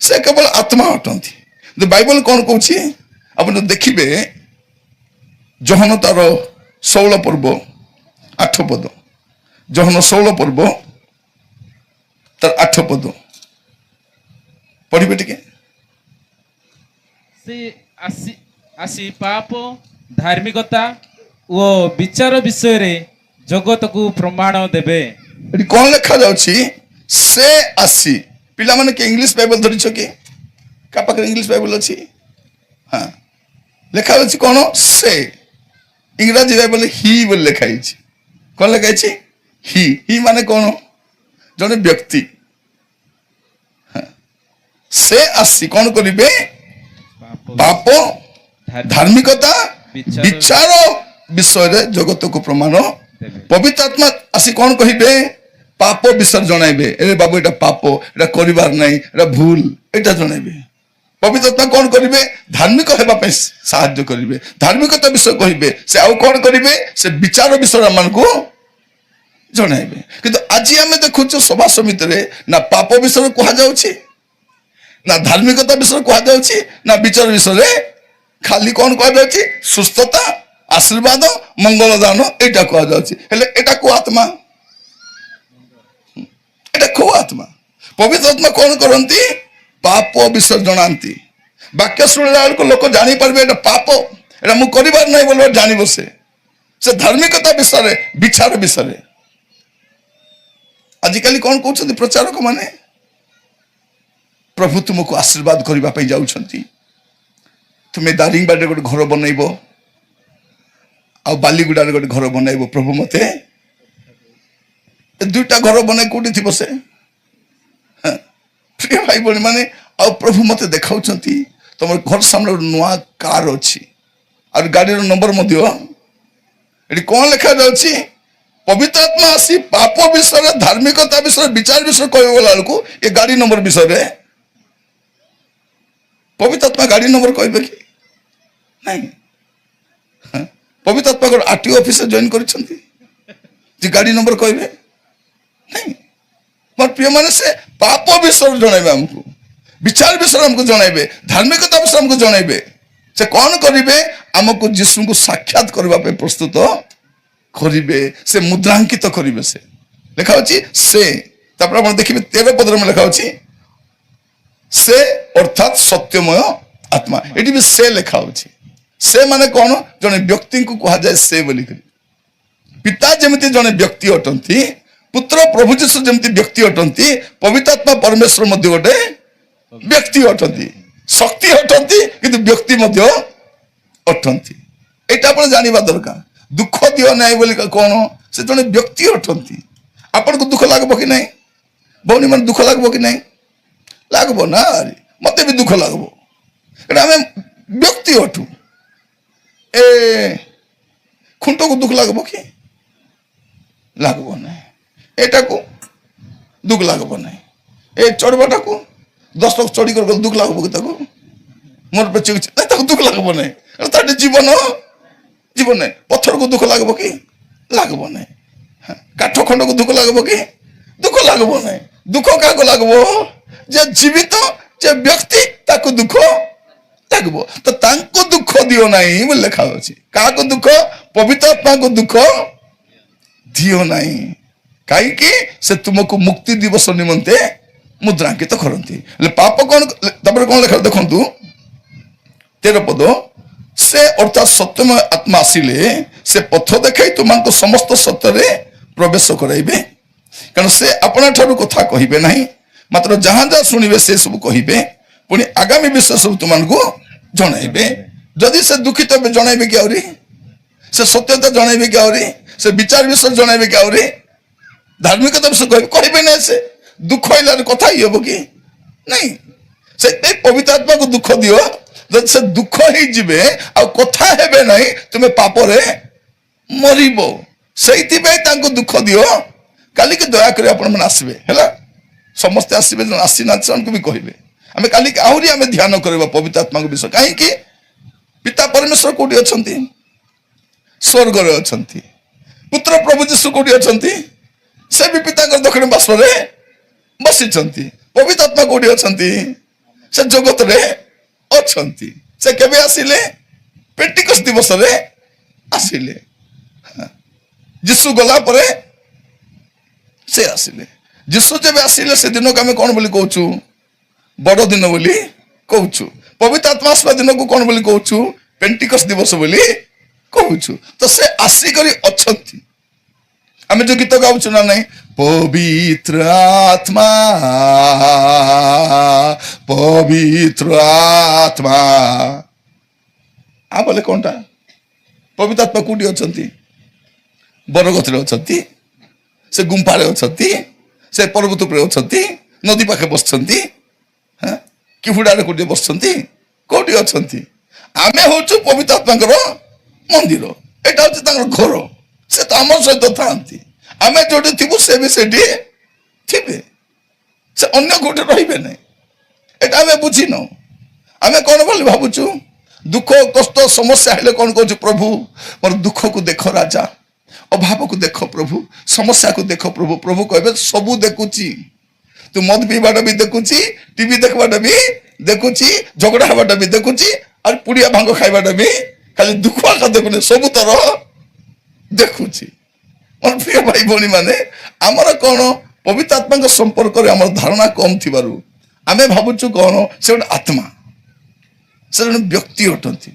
[SPEAKER 1] ସେ କେବଳ ଆତ୍ମା ଅଟନ୍ତି। ବାଇବଲ କଣ କହୁଛି ଆପଣ ଦେଖିବେ, ଯୋହନ ତାର 16 ପର୍ବ 8 ପଦ, ଯୋହନ 16 ପର୍ବ ତାର 8 ପଦ ପଢିବେ ଟିକେ।
[SPEAKER 2] ସେ ଆସି ପାପ, ଧାର୍ମିକତା ଓ ବିଚାର ବିଷୟରେ ଜଗତକୁ ପ୍ରମାଣ ଦେବେ।
[SPEAKER 1] ଏଠି କଣ ଲେଖା ଯାଉଛି? ସେ ଆସି। ପିଲାମାନେ କି ଇଂଲିଶ ବାଇବଲ ଧରିଛ କି? କାହା ପାଖରେ ଇଂଲିଶ ବାଇବଲ ଅଛି? ହଁ, ଲେଖା ଯାଉଛି କଣ? ସେ। ଇଂରାଜୀ ବାଇବଲ ହି ବୋଲି ଲେଖା ହେଇଛି। କଣ ଲେଖା ହେଇଛି? ହି। ହି ମାନେ କଣ? ଜଣେ ବ୍ୟକ୍ତି। ସେ ଆସି କଣ କରିବେ? ପାପ, ଧାର୍ମିକତା, ବିଚାର ବିଷୟରେ ଜଗତକୁ ପ୍ରମାଣ
[SPEAKER 2] ଦେବେ।
[SPEAKER 1] ପବିତ୍ର ଆତ୍ମା ଆସି କଣ କହିବେ? ପାପ ବିଷୟରେ ଜଣାଇବେ। ଏ ବାବୁ ଏଟା ପାପ, ଏଟା କରିବାର ନାହିଁ, ଏଟା ଭୁଲ, ଏଟା ଜଣାଇବେ। ପବିତ୍ର ଆତ୍ମା କଣ କରିବେ? ଧାର୍ମିକ ହେବା ପାଇଁ ସାହାଯ୍ୟ କରିବେ, ଧାର୍ମିକତା ବିଷୟ କହିବେ। ସେ ଆଉ କଣ କରିବେ? ସେ ବିଚାର ବିଷୟରେ ଆମମାନଙ୍କୁ ଜଣାଇବେ। କିନ୍ତୁ ଆଜି ଆମେ ଦେଖୁଛୁ ସଭା ସମିତିରେ ନା ପାପ ବିଷୟରେ କୁହାଯାଉଛି, ନା ଧାର୍ମିକତା ବିଷୟରେ କୁହାଯାଉଛି, ନା ବିଚାର ବିଷୟରେ। ଖାଲି କଣ କୁହାଯାଉଛି? ସୁସ୍ଥତା, ଆଶୀର୍ବାଦ, ମଙ୍ଗଳ ଦାନ, ଏଇଟା କୁହାଯାଉଛି। ହେଲେ ଏଟା କୋଉ ଆତ୍ମା? ଏଟା କୋଉ ଆତ୍ମା? ପବିତ୍ର ଆତ୍ମା କଣ କରନ୍ତି? ପାପ ବିଷୟ ଜଣାନ୍ତି। ବାକ୍ୟ ଶୁଣିଲା ବେଳକୁ ଲୋକ ଜାଣିପାରିବେ ଏଟା ପାପ, ଏଟା ମୁଁ କରିବାର ନାହିଁ ବୋଲି ଜାଣିବ। ସେ ଧାର୍ମିକତା ବିଷୟରେ, ବିଚାର ବିଷୟରେ। ଆଜିକାଲି କଣ କହୁଛନ୍ତି ପ୍ରଚାରକ ମାନେ? ପ୍ରଭୁ ତୁମକୁ ଆଶୀର୍ବାଦ କରିବା ପାଇଁ ଯାଉଛନ୍ତି। ତୁମେ ଦାରିଙ୍ଗବାଡ଼ିରେ ଗୋଟେ ଘର ବନେଇବ, ଆଉ ବାଲିଗୁଡାରେ ଗୋଟେ ଘର ବନେଇବ। ପ୍ରଭୁ ମତେ ଏ ଦୁଇଟା ଘର ବନେଇ କୋଉଠି ଥିବ ସେ? ପ୍ରିୟ ଭାଇ ଭଉଣୀ ମାନେ, ଆଉ ପ୍ରଭୁ ମତେ ଦେଖାଉଛନ୍ତି ତମର ଘର ସାମ୍ନାରେ ଗୋଟେ ନୂଆ କାର ଅଛି, ଆଉ ଗାଡିର ନମ୍ବର ମଧ୍ୟ। ଏଠି କଣ ଲେଖା ଯାଉଛି? ପବିତ୍ର ଆତ୍ମା ଆସି ପାପ ବିଷୟରେ, ଧାର୍ମିକତା ବିଷୟରେ, ବିଚାର ବିଷୟରେ କହିବ ଗଲା ବେଳକୁ ଏ ଗାଡି ନମ୍ବର ବିଷୟରେ। ପବିତ୍ର ଆତ୍ମା ଗାଡି ନମ୍ବର କହିବେ କି? ନାଇଁ। ପବିତ୍ର ଆତ୍ମା ଗୋଟେ ଆରଟିଓ ଅଫିସରେ ଜଏନ କରିଛନ୍ତି ଯେ ଗାଡି ନମ୍ବର କହିବେ? ନାଇଁ। ମୋର ପ୍ରିୟ ମାନେ, ସେ ପାପ ବିଷୟରେ ଜଣାଇବେ ଆମକୁ, ବିଚାର ବିଷୟରେ ଆମକୁ ଜଣାଇବେ, ଧାର୍ମିକତା ବିଷୟରେ ଆମକୁ ଜଣାଇବେ। ସେ କଣ କରିବେ? ଆମକୁ ଯୀଶୁଙ୍କୁ ସାକ୍ଷାତ କରିବା ପାଇଁ ପ୍ରସ୍ତୁତ କରିବେ, ସେ ମୁଦ୍ରାଙ୍କିତ କରିବେ। ସେ ଲେଖା ଅଛି ସେ। ତାପରେ ଆପଣ ଦେଖିବେ 13 ପଦରେ ଲେଖା ଅଛି ସେ ଅର୍ଥାତ୍ ସତ୍ୟମୟ ଆତ୍ମା। ଏଠି ବି ସେ ଲେଖା ଅଛି। ସେ ମାନେ କଣ? ଜଣେ ବ୍ୟକ୍ତିଙ୍କୁ କୁହାଯାଏ ସେ ବୋଲିକରି। ପିତା ଯେମିତି ଜଣେ ବ୍ୟକ୍ତି ଅଟନ୍ତି, ପୁତ୍ର ପ୍ରଭୁ ଯୀଶୁ ଯେମିତି ବ୍ୟକ୍ତି ଅଟନ୍ତି, ପବିତ୍ର ଆତ୍ମା ପରମେଶ୍ୱର ମଧ୍ୟ ଗୋଟେ ବ୍ୟକ୍ତି ଅଟନ୍ତି। ଶକ୍ତି ଅଟନ୍ତି, କିନ୍ତୁ ବ୍ୟକ୍ତି ମଧ୍ୟ ଅଟନ୍ତି। ଏଇଟା ଆପଣ ଜାଣିବା ଦରକାର। ଦୁଃଖ ଦିଅ ନାହିଁ ବୋଲି କଣ? ସେ ଜଣେ ବ୍ୟକ୍ତି ଅଟନ୍ତି। ଆପଣଙ୍କୁ ଦୁଃଖ ଲାଗିବ କି ନାହିଁ? ଭଉଣୀ ମାନେ ଦୁଃଖ ଲାଗିବ କି ନାହିଁ? ଲାଗିବ ନା। ମତେ ବି ଦୁଃଖ ଲାଗିବ, କାରଣ ଆମେ ବ୍ୟକ୍ତି ଅଟୁ। ଏ ଖୁଣ୍ଟକୁ ଦୁଃଖ ଲାଗିବ କି? লাগব ନାହିଁ, ଏଟାକୁ ଦୁଃଖ ଲାଗବ ନାହିଁ, ଏ ଚଢ଼ବାଟାକୁ 10 ଲୋକ ଚଢ଼ି କରି ଦୁଃଖ ଲାଗବ କି ତାକୁ? ମୋର ପଛେ ତାକୁ ଦୁଃଖ ଲାଗବ ନାହିଁ, ତାର ଜୀବନ ଜୀବନ ନାହିଁ। ପଥରକୁ ଦୁଃଖ ଲାଗବ କି? ଲାଗବ ନାହିଁ। କାଠ ଖଣ୍ଡକୁ ଦୁଃଖ ଲାଗବ କି? ଦୁଃଖ ଲାଗବ ନାହିଁ। ଦୁଃଖ କାହାକୁ ଲାଗବ? ଯେ ଜୀବିତ ଯେ ବ୍ୟକ୍ତି ତାକୁ ଦୁଃଖ ଲାଗବ। ତ ତାଙ୍କୁ ଦୁଃଖ ଦିଅ ନାହିଁ ବୋଲି ଲେଖା ଅଛି। କାହାକୁ ଦୁଃଖ? ପବିତ୍ର ଆତ୍ମାକୁ ଦୁଃଖ ଦିଅ ନାହିଁ। କାହିଁକି? ସେ ତୁମକୁ ମୁକ୍ତି ଦିବସ ନିମନ୍ତେ ମୁଦ୍ରାଙ୍କିତ କରନ୍ତି। ହେଲେ ପାପ କଣ? ତାପରେ କଣ ଲେଖା ଦେଖନ୍ତୁ 13 ପଦ, ସେ ଅର୍ଥାତ୍ ସତ୍ୟମୟ ଆତ୍ମା ଆସିଲେ ସେ ପଥ ଦେଖାଇ ତୁମକୁ ସମସ୍ତ ସତ୍ୟରେ ପ୍ରବେଶ କରାଇବେ। କାରଣ ସେ ଆପଣା ଠାରୁ କଥା କହିବେ ନାହିଁ, ମାତ୍ର ଯାହା ଯାହା ଶୁଣିବେ ସେ ସବୁ କହିବେ, ପୁଣି ଆଗାମୀ ବିଷୟ ସବୁ ତୁମକୁ ଜଣାଇବେ। ଯଦି ସେ ଦୁଃଖିତ ହେବେ ଜଣାଇବେ କି ଆହୁରି? ସେ ସତ୍ୟତା ଜଣାଇବେ କି ଆହୁରି? ସେ ବିଚାର ବିଷୟ ଜଣାଇବେ କି ଆହୁରି? ଧାର୍ମିକତା ବିଷୟ କହିବେ ନାହିଁ। ସେ ଦୁଃଖ ହେଲାରେ କଥା ହି ହବ କି ନାଇଁ? ସେଥିପାଇଁ ପବିତ୍ର ଆତ୍ମାକୁ ଦୁଃଖ ଦିଅ। ଯଦି ସେ ଦୁଃଖ ହେଇଯିବେ ଆଉ କଥା ହେବେ ନାହିଁ, ତୁମେ ପାପରେ ମରିବ। ସେଇଥିପାଇଁ ତାଙ୍କୁ ଦୁଃଖ ଦିଅ। କାଲିକି ଦୟାକରି ଆପଣ ମାନେ ଆସିବେ, ହେଲା? ସମସ୍ତେ ଆସିବେ, ଆସିନାହାନ୍ତି ସେମାନଙ୍କୁ ବି କହିବେ। ଆମେ କାଲିକି ଆହୁରି ଆମେ ଧ୍ୟାନ କରିବା ପବିତ୍ର ଆତ୍ମାଙ୍କ ବିଷୟ। କାହିଁକି? ପିତା ପରମେଶ୍ୱର କୋଉଠି ଅଛନ୍ତି? ସ୍ୱର୍ଗରେ ଅଛନ୍ତି। ପୁତ୍ର ପ୍ରଭୁ ଯୀଶୁ କୋଉଠି ଅଛନ୍ତି? ସେ ବି ପିତାଙ୍କ ଦକ୍ଷିଣ ପାର୍ଶ୍ୱରେ ବସିଛନ୍ତି। ପବିତ୍ର ଆତ୍ମା କୋଉଠି ଅଛନ୍ତି? ସେ ଜଗତରେ ଅଛନ୍ତି। ସେ କେବେ ଆସିଲେ? ପେଣ୍ଟିକୋସ୍ତ ଦିବସରେ ଆସିଲେ। ଯୀଶୁ ଗଲା ପରେ ସେ ଆସିଲେ। ଯୀଶୁ ଯେବେ ଆସିଲେ ସେ ଦିନକୁ ଆମେ କଣ ବୋଲି କହୁଛୁ? ବଡ ଦିନ ବୋଲି କହୁଛୁ। ପବିତ୍ର ଆତ୍ମା ଆସିବା ଦିନକୁ କଣ ବୋଲି କହୁଛୁ? ପେଣ୍ଟିକୋସ୍ତ ଦିବସ ବୋଲି କହୁଛୁ। ତ ସେ ଆସିକରି ଅଛନ୍ତି। ଆମେ ଯୋଉ ଗୀତ ଗାଉଛୁ ନା ନାହିଁ, ପବିତ୍ର ଆତ୍ମା ପବିତ୍ର ଆତ୍ମା, ବୋଲେ କଣଟା? ପବିତ୍ର ଆତ୍ମା କୋଉଠି ଅଛନ୍ତି? ବରଗଛରେ ଅଛନ୍ତି, ସେ ଗୁମ୍ଫାରେ ଅଛନ୍ତି, ସେ ପର୍ବତ ଉପରେ ଅଛନ୍ତି, ନଦୀ ପାଖେ ବସିଛନ୍ତି, କି ହୁଡାରେ କୋଉଠି ବସିଛନ୍ତି? କୋଉଠି ଅଛନ୍ତି? ଆମେ ହଉଛୁ ପବିତ୍ର ଆତ୍ମାଙ୍କର ମନ୍ଦିର। ଏଇଟା ହଉଛି ତାଙ୍କର ଘର। ସେ ତ ଆମ ସହିତ ଥାନ୍ତି। ଆମେ ଯୋଉଠି ଥିବୁ ସେ ବି ସେଠି ଥିବେ। ସେ ଅନ୍ୟ କୋଉଠି ରହିବେ ନାହିଁ। ଏଟା ଆମେ ବୁଝିନୁ। ଆମେ କଣ ବୋଲି ଭାବୁଛୁ? ଦୁଃଖ କଷ୍ଟ ସମସ୍ୟା ହେଲେ କଣ କହୁଛୁ? ପ୍ରଭୁ ମୋର ଦୁଃଖକୁ ଦେଖ ରାଜା, ଅଭାବକୁ ଦେଖ ପ୍ରଭୁ, ସମସ୍ୟାକୁ ଦେଖ ପ୍ରଭୁ। ପ୍ରଭୁ କହିବେ ସବୁ ଦେଖୁଛି। ତୁ ମଦ ପିଇବାଟା ବି ଦେଖୁଛି, ଟିଭି ଦେଖବାଟା ବି ଦେଖୁଛି, ଝଗଡା ହେବାଟା ବି ଦେଖୁଛି, ଆଉ ପୁଡିଆ ଭାଙ୍ଗ ଖାଇବାଟା ବି, ଖାଲି ଦୁଃଖ ଆକା ଦେଖୁନି, ସବୁ ତର ଦେଖୁଛି। ମୋର ପ୍ରିୟ ଭାଇ ଭଉଣୀ ମାନେ, ଆମର କଣ ପବିତ୍ର ଆତ୍ମାଙ୍କ ସମ୍ପର୍କରେ ଆମର ଧାରଣା କମ ଥିବାରୁ ଆମେ ଭାବୁଛୁ କଣ ସେ ଗୋଟେ ଆତ୍ମା, ସେ ଜଣେ ବ୍ୟକ୍ତି ଅଟନ୍ତି।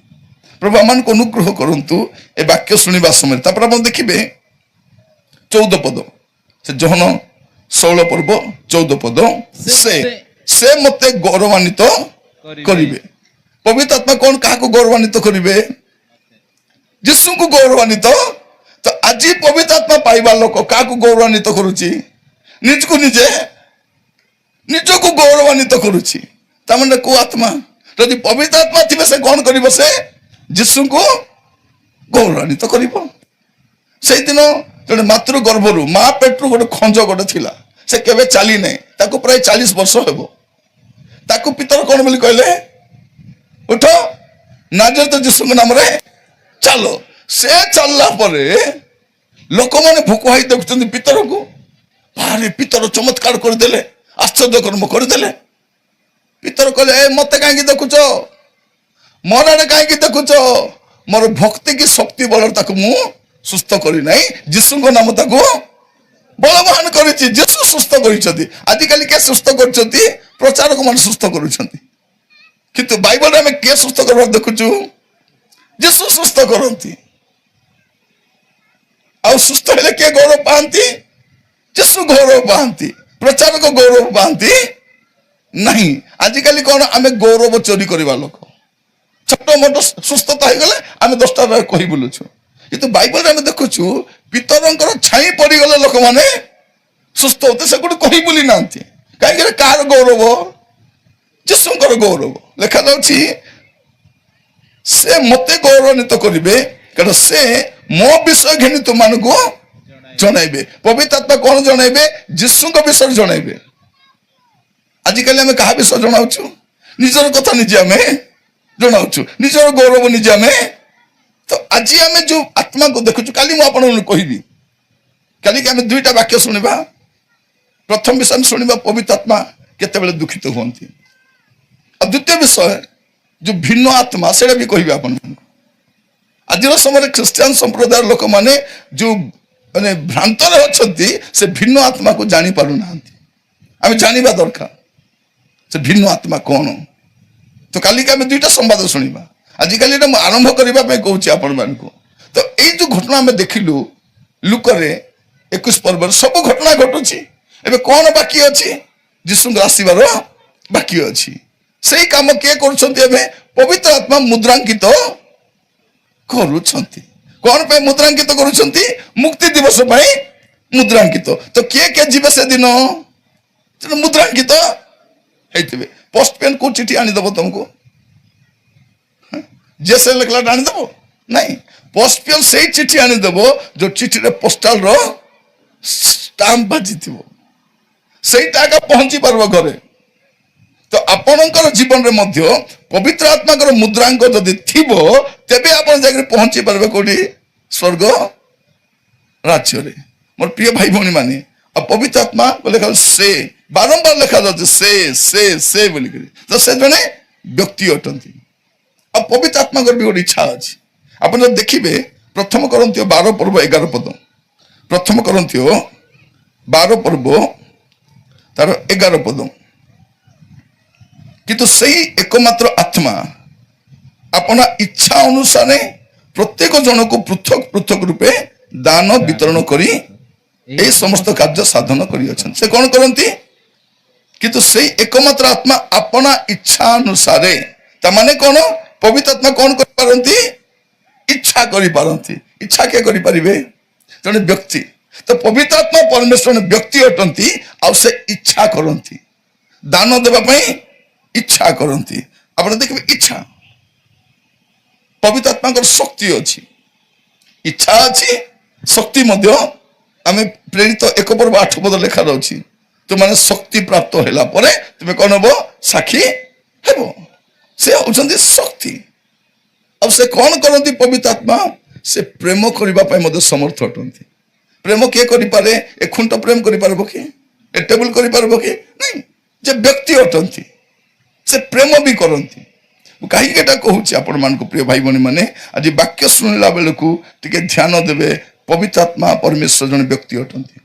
[SPEAKER 1] ପ୍ରଭୁ ଆମମାନଙ୍କୁ ଅନୁଗ୍ରହ କରନ୍ତୁ ଏ ବାକ୍ୟ ଶୁଣିବା ସମୟରେ। ତାପରେ ଆପଣ ଦେଖିବେ 14 ପଦ, ସେ ଯୋହନ 16 ପର୍ବ 14 ପଦ, ସେ ମତେ ଗୌରବାନ୍ବିତ କରିବେ। ପବିତ୍ର ଆତ୍ମା କଣ କାହାକୁ ଗୌରବାନ୍ବିତ କରିବେ? ଯୀଶୁଙ୍କୁ ଗୌରବାନ୍ବିତ। ତ ଆଜି ପବିତ୍ର ଆତ୍ମା ପାଇବା ଲୋକ କାହାକୁ ଗୌରବାନ୍ବିତ କରୁଛି? ନିଜକୁ ନିଜକୁ ଗୌରବାନ୍ବିତ କରୁଛି। ତାମାନେ କୋଉ ଆତ୍ମା? ଯଦି ପବିତ୍ର ଆତ୍ମା ଥିବେ ସେ କଣ କରିବ? ସେ ଯୀଶୁଙ୍କୁ ଗୌରବାନ୍ବିତ କରିବ। ସେଇଦିନ ଜଣେ ମାତୃ ଗର୍ଭରୁ ମା ପେଟରୁ ଗୋଟେ ଖଞ୍ଜ ଗୋଟେ ଥିଲା, ସେ କେବେ ଚାଲି ନାହିଁ, ତାକୁ ପ୍ରାୟ 40 ବର୍ଷ ହେବ। ତାକୁ ପିତର କଣ ବୋଲି କହିଲେ? ଉଠ, ନାଜରେଥ ଯୀଶୁଙ୍କ ନାମରେ ଚାଲ। ସେ ଚାଲିଲା ପରେ ଲୋକମାନେ ଭୋକ ହୋଇ ଦେଖୁଛନ୍ତି ପିତରକୁ। ଭାରି ପିତର ଚମତ୍କାର କରିଦେଲେ, ଆଶ୍ଚର୍ଯ୍ୟ କର୍ମ କରିଦେଲେ। ପିତର କହିଲେ, ଏ ମତେ କାହିଁକି ଦେଖୁଛ? ମୋର ଆଡେ କାହିଁକି ଦେଖୁଛ? ମୋର ଭକ୍ତି କି ଶକ୍ତି ବଳରେ ତାକୁ ମୁଁ ସୁସ୍ଥ କରିନାହିଁ, ଯୀଶୁଙ୍କ ନାମ ତାକୁ ବଳବାନ କରିଛି। ଯୀଶୁ ସୁସ୍ଥ କରିଛନ୍ତି। ଆଜିକାଲି କିଏ ସୁସ୍ଥ କରୁଛନ୍ତି? ପ୍ରଚାରକ ମାନେ ସୁସ୍ଥ କରୁଛନ୍ତି। କିନ୍ତୁ ବାଇବଲରେ ଆମେ କିଏ ସୁସ୍ଥ କରିବାର ଦେଖୁଛୁ? ଯୀଶୁ ସୁସ୍ଥ କରନ୍ତି। ଆଉ ସୁସ୍ଥ ହେଲେ କିଏ ଗୌରବ ପାଆନ୍ତି? ଯୀଶୁ ଗୌରବ ପାଆନ୍ତି, ପ୍ରଚାରକ ଗୌରବ ପାଆନ୍ତି ନାହିଁ। ଆଜିକାଲି କଣ ଆମେ ଗୌରବ ଚୋରି କରିବା ଲୋକ। ଛୋଟ ମୋଟ ସୁସ୍ଥତା ହେଇଗଲେ ଆମେ 10ଟା କହି ବୁଲୁଛୁ। କିନ୍ତୁ ବାଇବଲରେ ଆମେ ଦେଖୁଛୁ ପିତରଙ୍କର ଛାଇ ପଡିଗଲେ ଲୋକମାନେ ସୁସ୍ଥ ହଉତେ, ସେ ଗୋଟେ କହି ବୁଲି ନାହାନ୍ତି। କାହିଁକି? କାହାର ଗୌରବ? ଯୀଶୁଙ୍କର ଗୌରବ। ଲେଖାଯାଉଛି ସେ ମତେ ଗୌରବାନ୍ବିତ କରିବେ, କାରଣ ସେ ମୋ ବିଷୟ ଘେନି ତୁମମାନଙ୍କୁ ଜଣାଇବେ। ପବିତ୍ର ଆତ୍ମା କଣ ଜଣାଇବେ? ଯୀଶୁଙ୍କ ବିଷୟରେ ଜଣାଇବେ। ଆଜିକାଲି ଆମେ କାହା ବିଷୟ ଜଣାଉଛୁ? ନିଜର କଥା ନିଜେ ଆମେ ଜଣାଉଛୁ, ନିଜର ଗୌରବ ନିଜେ ଆମେ। ତ ଆଜି ଆମେ ଯୋଉ ଆତ୍ମାକୁ ଦେଖୁଛୁ, କାଲି ମୁଁ ଆପଣଙ୍କୁ କହିବି, କାଲିକି ଆମେ ଦୁଇଟା ବାକ୍ୟ ଶୁଣିବା। ପ୍ରଥମ ବିଷୟ ଆମେ ଶୁଣିବା ପବିତ୍ର ଆତ୍ମା କେତେବେଳେ ଦୁଃଖିତ ହୁଅନ୍ତି, ଆଉ ଦ୍ୱିତୀୟ ବିଷୟ ଯୋଉ ଭିନ୍ନ ଆତ୍ମା, ସେଇଟା ବି କହିବି ଆପଣମାନଙ୍କୁ। ଆଜିର ସମୟରେ ଖ୍ରୀଷ୍ଟିଆନ ସମ୍ପ୍ରଦାୟର ଲୋକମାନେ ଯୋଉ ମାନେ ଭ୍ରାନ୍ତରେ ଅଛନ୍ତି, ସେ ଭିନ୍ନ ଆତ୍ମାକୁ ଜାଣି ପାରୁନାହାନ୍ତି। ଆମେ ଜାଣିବା ଦରକାର ସେ ଭିନ୍ନ ଆତ୍ମା କଣ। ତ କାଲିକି ଆମେ ଦୁଇଟା ସମ୍ବାଦ ଶୁଣିବା। ଆଜିକାଲି ଏଇଟା ମୁଁ ଆରମ୍ଭ କରିବା ପାଇଁ କହୁଛି ଆପଣମାନଙ୍କୁ। ତ ଏଇ ଯୋଉ ଘଟଣା ଆମେ ଦେଖିଲୁ ଲୁକରେ 21 ପର୍ବରେ, ସବୁ ଘଟଣା ଘଟୁଛି। ଏବେ କଣ ବାକି ଅଛି? ଯୀଶୁଙ୍କ ଆସିବାର ବାକି ଅଛି। ସେଇ କାମ କିଏ କରୁଛନ୍ତି? ଏବେ ପବିତ୍ର ଆତ୍ମା ମୁଦ୍ରାଙ୍କିତ କରୁଛନ୍ତି। କଣ ପାଇଁ ମୁଦ୍ରାଙ୍କିତ କରୁଛନ୍ତି? ମୁକ୍ତି ଦିବସ ପାଇଁ ମୁଦ୍ରାଙ୍କିତ। ତ କିଏ କିଏ ଯିବେ ସେଦିନ? ମୁଦ୍ରାଙ୍କିତ ହେଇଥିବେ। ପୋଷ୍ଟ ପେନ୍ କୋଉ ଚିଠି ଆଣିଦବ ତମକୁ? ଯେ ସେ ଲେଖଲାଟା ଆଣିଦବ? ନାଇଁ, ପୋଷ୍ଟ ପେନ୍ ସେଇ ଚିଠି ଆଣିଦବ ଯୋଉ ଚିଠିରେ ପୋଷ୍ଟାଲ ର ଷ୍ଟାମ୍ପ ବାଜିଥିବ। ସେଇଟା ଆଗ ପହଞ୍ଚି ପାରିବ ଘରେ। ତ ଆପଣଙ୍କର ଜୀବନରେ ମଧ୍ୟ ପବିତ୍ର ଆତ୍ମାଙ୍କର ମୁଦ୍ରାଙ୍କ ଯଦି ଥିବ, ତେବେ ଆପଣ ଯାଇକି ପହଞ୍ଚି ପାରିବେ କୋଉଠି? ସ୍ୱର୍ଗ ରାଜ୍ୟରେ। ମୋର ପ୍ରିୟ ଭାଇ ଭଉଣୀ ମାନେ, ଆଉ ପବିତ୍ର ଆତ୍ମା ଲେଖା ସେ ବାରମ୍ବାର ଲେଖାଯାଉଛି ସେ ବୋଲିକରି। ତ ସେ ଜଣେ ବ୍ୟକ୍ତି ଅଟନ୍ତି। ଆଉ ପବିତ୍ର ଆତ୍ମାଙ୍କର ବି ଗୋଟେ ଇଚ୍ଛା ଅଛି। ଆପଣ ଯଦି ଦେଖିବେ ପ୍ରଥମ କରନ୍ଥୀୟ 12 ପର୍ବ 11 ପଦ, ପ୍ରଥମ କରନ୍ଥୀୟ 12 ପର୍ବ ତାର 11 ପଦ, କିନ୍ତୁ ସେଇ ଏକମାତ୍ର ଆତ୍ମା ଆପଣା ଇଚ୍ଛା ଅନୁସାରେ ପ୍ରତ୍ୟେକ ଜଣକୁ ପୃଥକ ପୃଥକ ରୂପେ ଦାନ ବିତରଣ କରି এই সমস্ত କାର୍ଯ୍ୟ ସାଧନ କରିଅଛନ୍ତି। ସେ କଣ କରନ୍ତି? କିନ୍ତୁ ସେଇ ଏକମାତ୍ର ଆତ୍ମା ଆପଣା ଇଚ୍ଛା ଅନୁସାରେ, ତାମାନେ କଣ? ପବିତ୍ର ଆତ୍ମା କଣ କରିପାରନ୍ତି? ଇଚ୍ଛା କରିପାରନ୍ତି। ଇଚ୍ଛା କିଏ କରିପାରିବେ? ଜଣେ ବ୍ୟକ୍ତି। ତ ପବିତ୍ର ଆତ୍ମା ପରମେଶ୍ୱର ଜଣେ ବ୍ୟକ୍ତି ଅଟନ୍ତି, ଆଉ ସେ ଇଚ୍ଛା କରନ୍ତି, ଦାନ ଦେବା ପାଇଁ ଇଚ୍ଛା କରନ୍ତି। ଆପଣ ଦେଖିବେ ଇଚ୍ଛା, ପବିତ୍ର ଆତ୍ମାଙ୍କର ଶକ୍ତି ଅଛି, ଇଚ୍ଛା ଅଛି, ଶକ୍ତି ମଧ୍ୟ। ଆମେ ପ୍ରେରିତ 1 ପର୍ବ 8 ପଦ ଲେଖା ଅଛି, ତୁମେ ଶକ୍ତି ପ୍ରାପ୍ତ ହେଲା ପରେ ତୁମେ କଣ ହବ? ସାକ୍ଷୀ ହେବ। ସେ ହଉଛନ୍ତି ଶକ୍ତି। ଆଉ ସେ କଣ କରନ୍ତି? ପବିତ୍ର ଆତ୍ମା ସେ ପ୍ରେମ କରିବା ପାଇଁ ମଧ୍ୟ ସମର୍ଥ ଅଟନ୍ତି। ପ୍ରେମ କିଏ କରିପାରେ? ଏ ଖୁଣ୍ଟ ପ୍ରେମ କରିପାରିବ କି? ଏ ଟେବୁଲ କରିପାରିବ କି? ନାଇଁ, ଯେ ବ୍ୟକ୍ତି ଅଟନ୍ତି ସେ ପ୍ରେମ ବି କରନ୍ତି। ମୁଁ କାହିଁକି ଏଟା କହୁଛି ଆପଣମାନଙ୍କୁ ପ୍ରିୟ ଭାଇ ଭଉଣୀ ମାନେ, ଆଜି ବାକ୍ୟ ଶୁଣିଲା ବେଳକୁ ଟିକେ ଧ୍ୟାନ ଦେବେ। ପବିତ୍ର ଆତ୍ମା ପରମେଶ୍ୱର ଜଣେ ବ୍ୟକ୍ତି ଅଟନ୍ତି,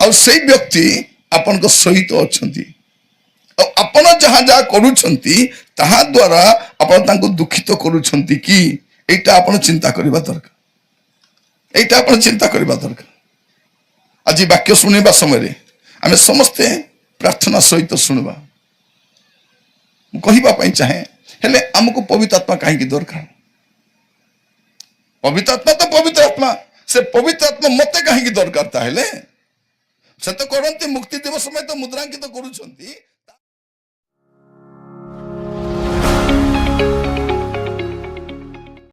[SPEAKER 1] ଆଉ ସେଇ ବ୍ୟକ୍ତି ଆପଣଙ୍କ ସହିତ ଅଛନ୍ତି। ଆଉ ଆପଣ ଯାହା ଯାହା କରୁଛନ୍ତି ତାହା ଦ୍ୱାରା ଆପଣ ତାଙ୍କୁ ଦୁଃଖିତ କରୁଛନ୍ତି କି? ଏଇଟା ଆପଣ ଚିନ୍ତା କରିବା ଦରକାର। ଏଇଟା ଆପଣ ଚିନ୍ତା କରିବା ଦରକାର। ଆଜି ବାକ୍ୟ ଶୁଣିବା ସମୟରେ ଆମେ ସମସ୍ତେ ପ୍ରାର୍ଥନା ସହିତ ଶୁଣିବା। ମୁଁ କହିବା ପାଇଁ ଚାହେଁ, ହେଲେ ଆମକୁ ପବିତ୍ର ଆତ୍ମା କାହିଁକି ଦରକାର? ପବିତ୍ର ଆତ୍ମା ତ ପବିତ୍ର ଆତ୍ମା, ସେ ପବିତ୍ର ଆତ୍ମା ମତେ କାହିଁକି ଦରକାର? ତାହେଲେ ସେ ତ କରନ୍ତି, ମୁକ୍ତି ଦିବସ ସମୟ ତ ମୁଦ୍ରାଙ୍କିତ କରୁଛନ୍ତି।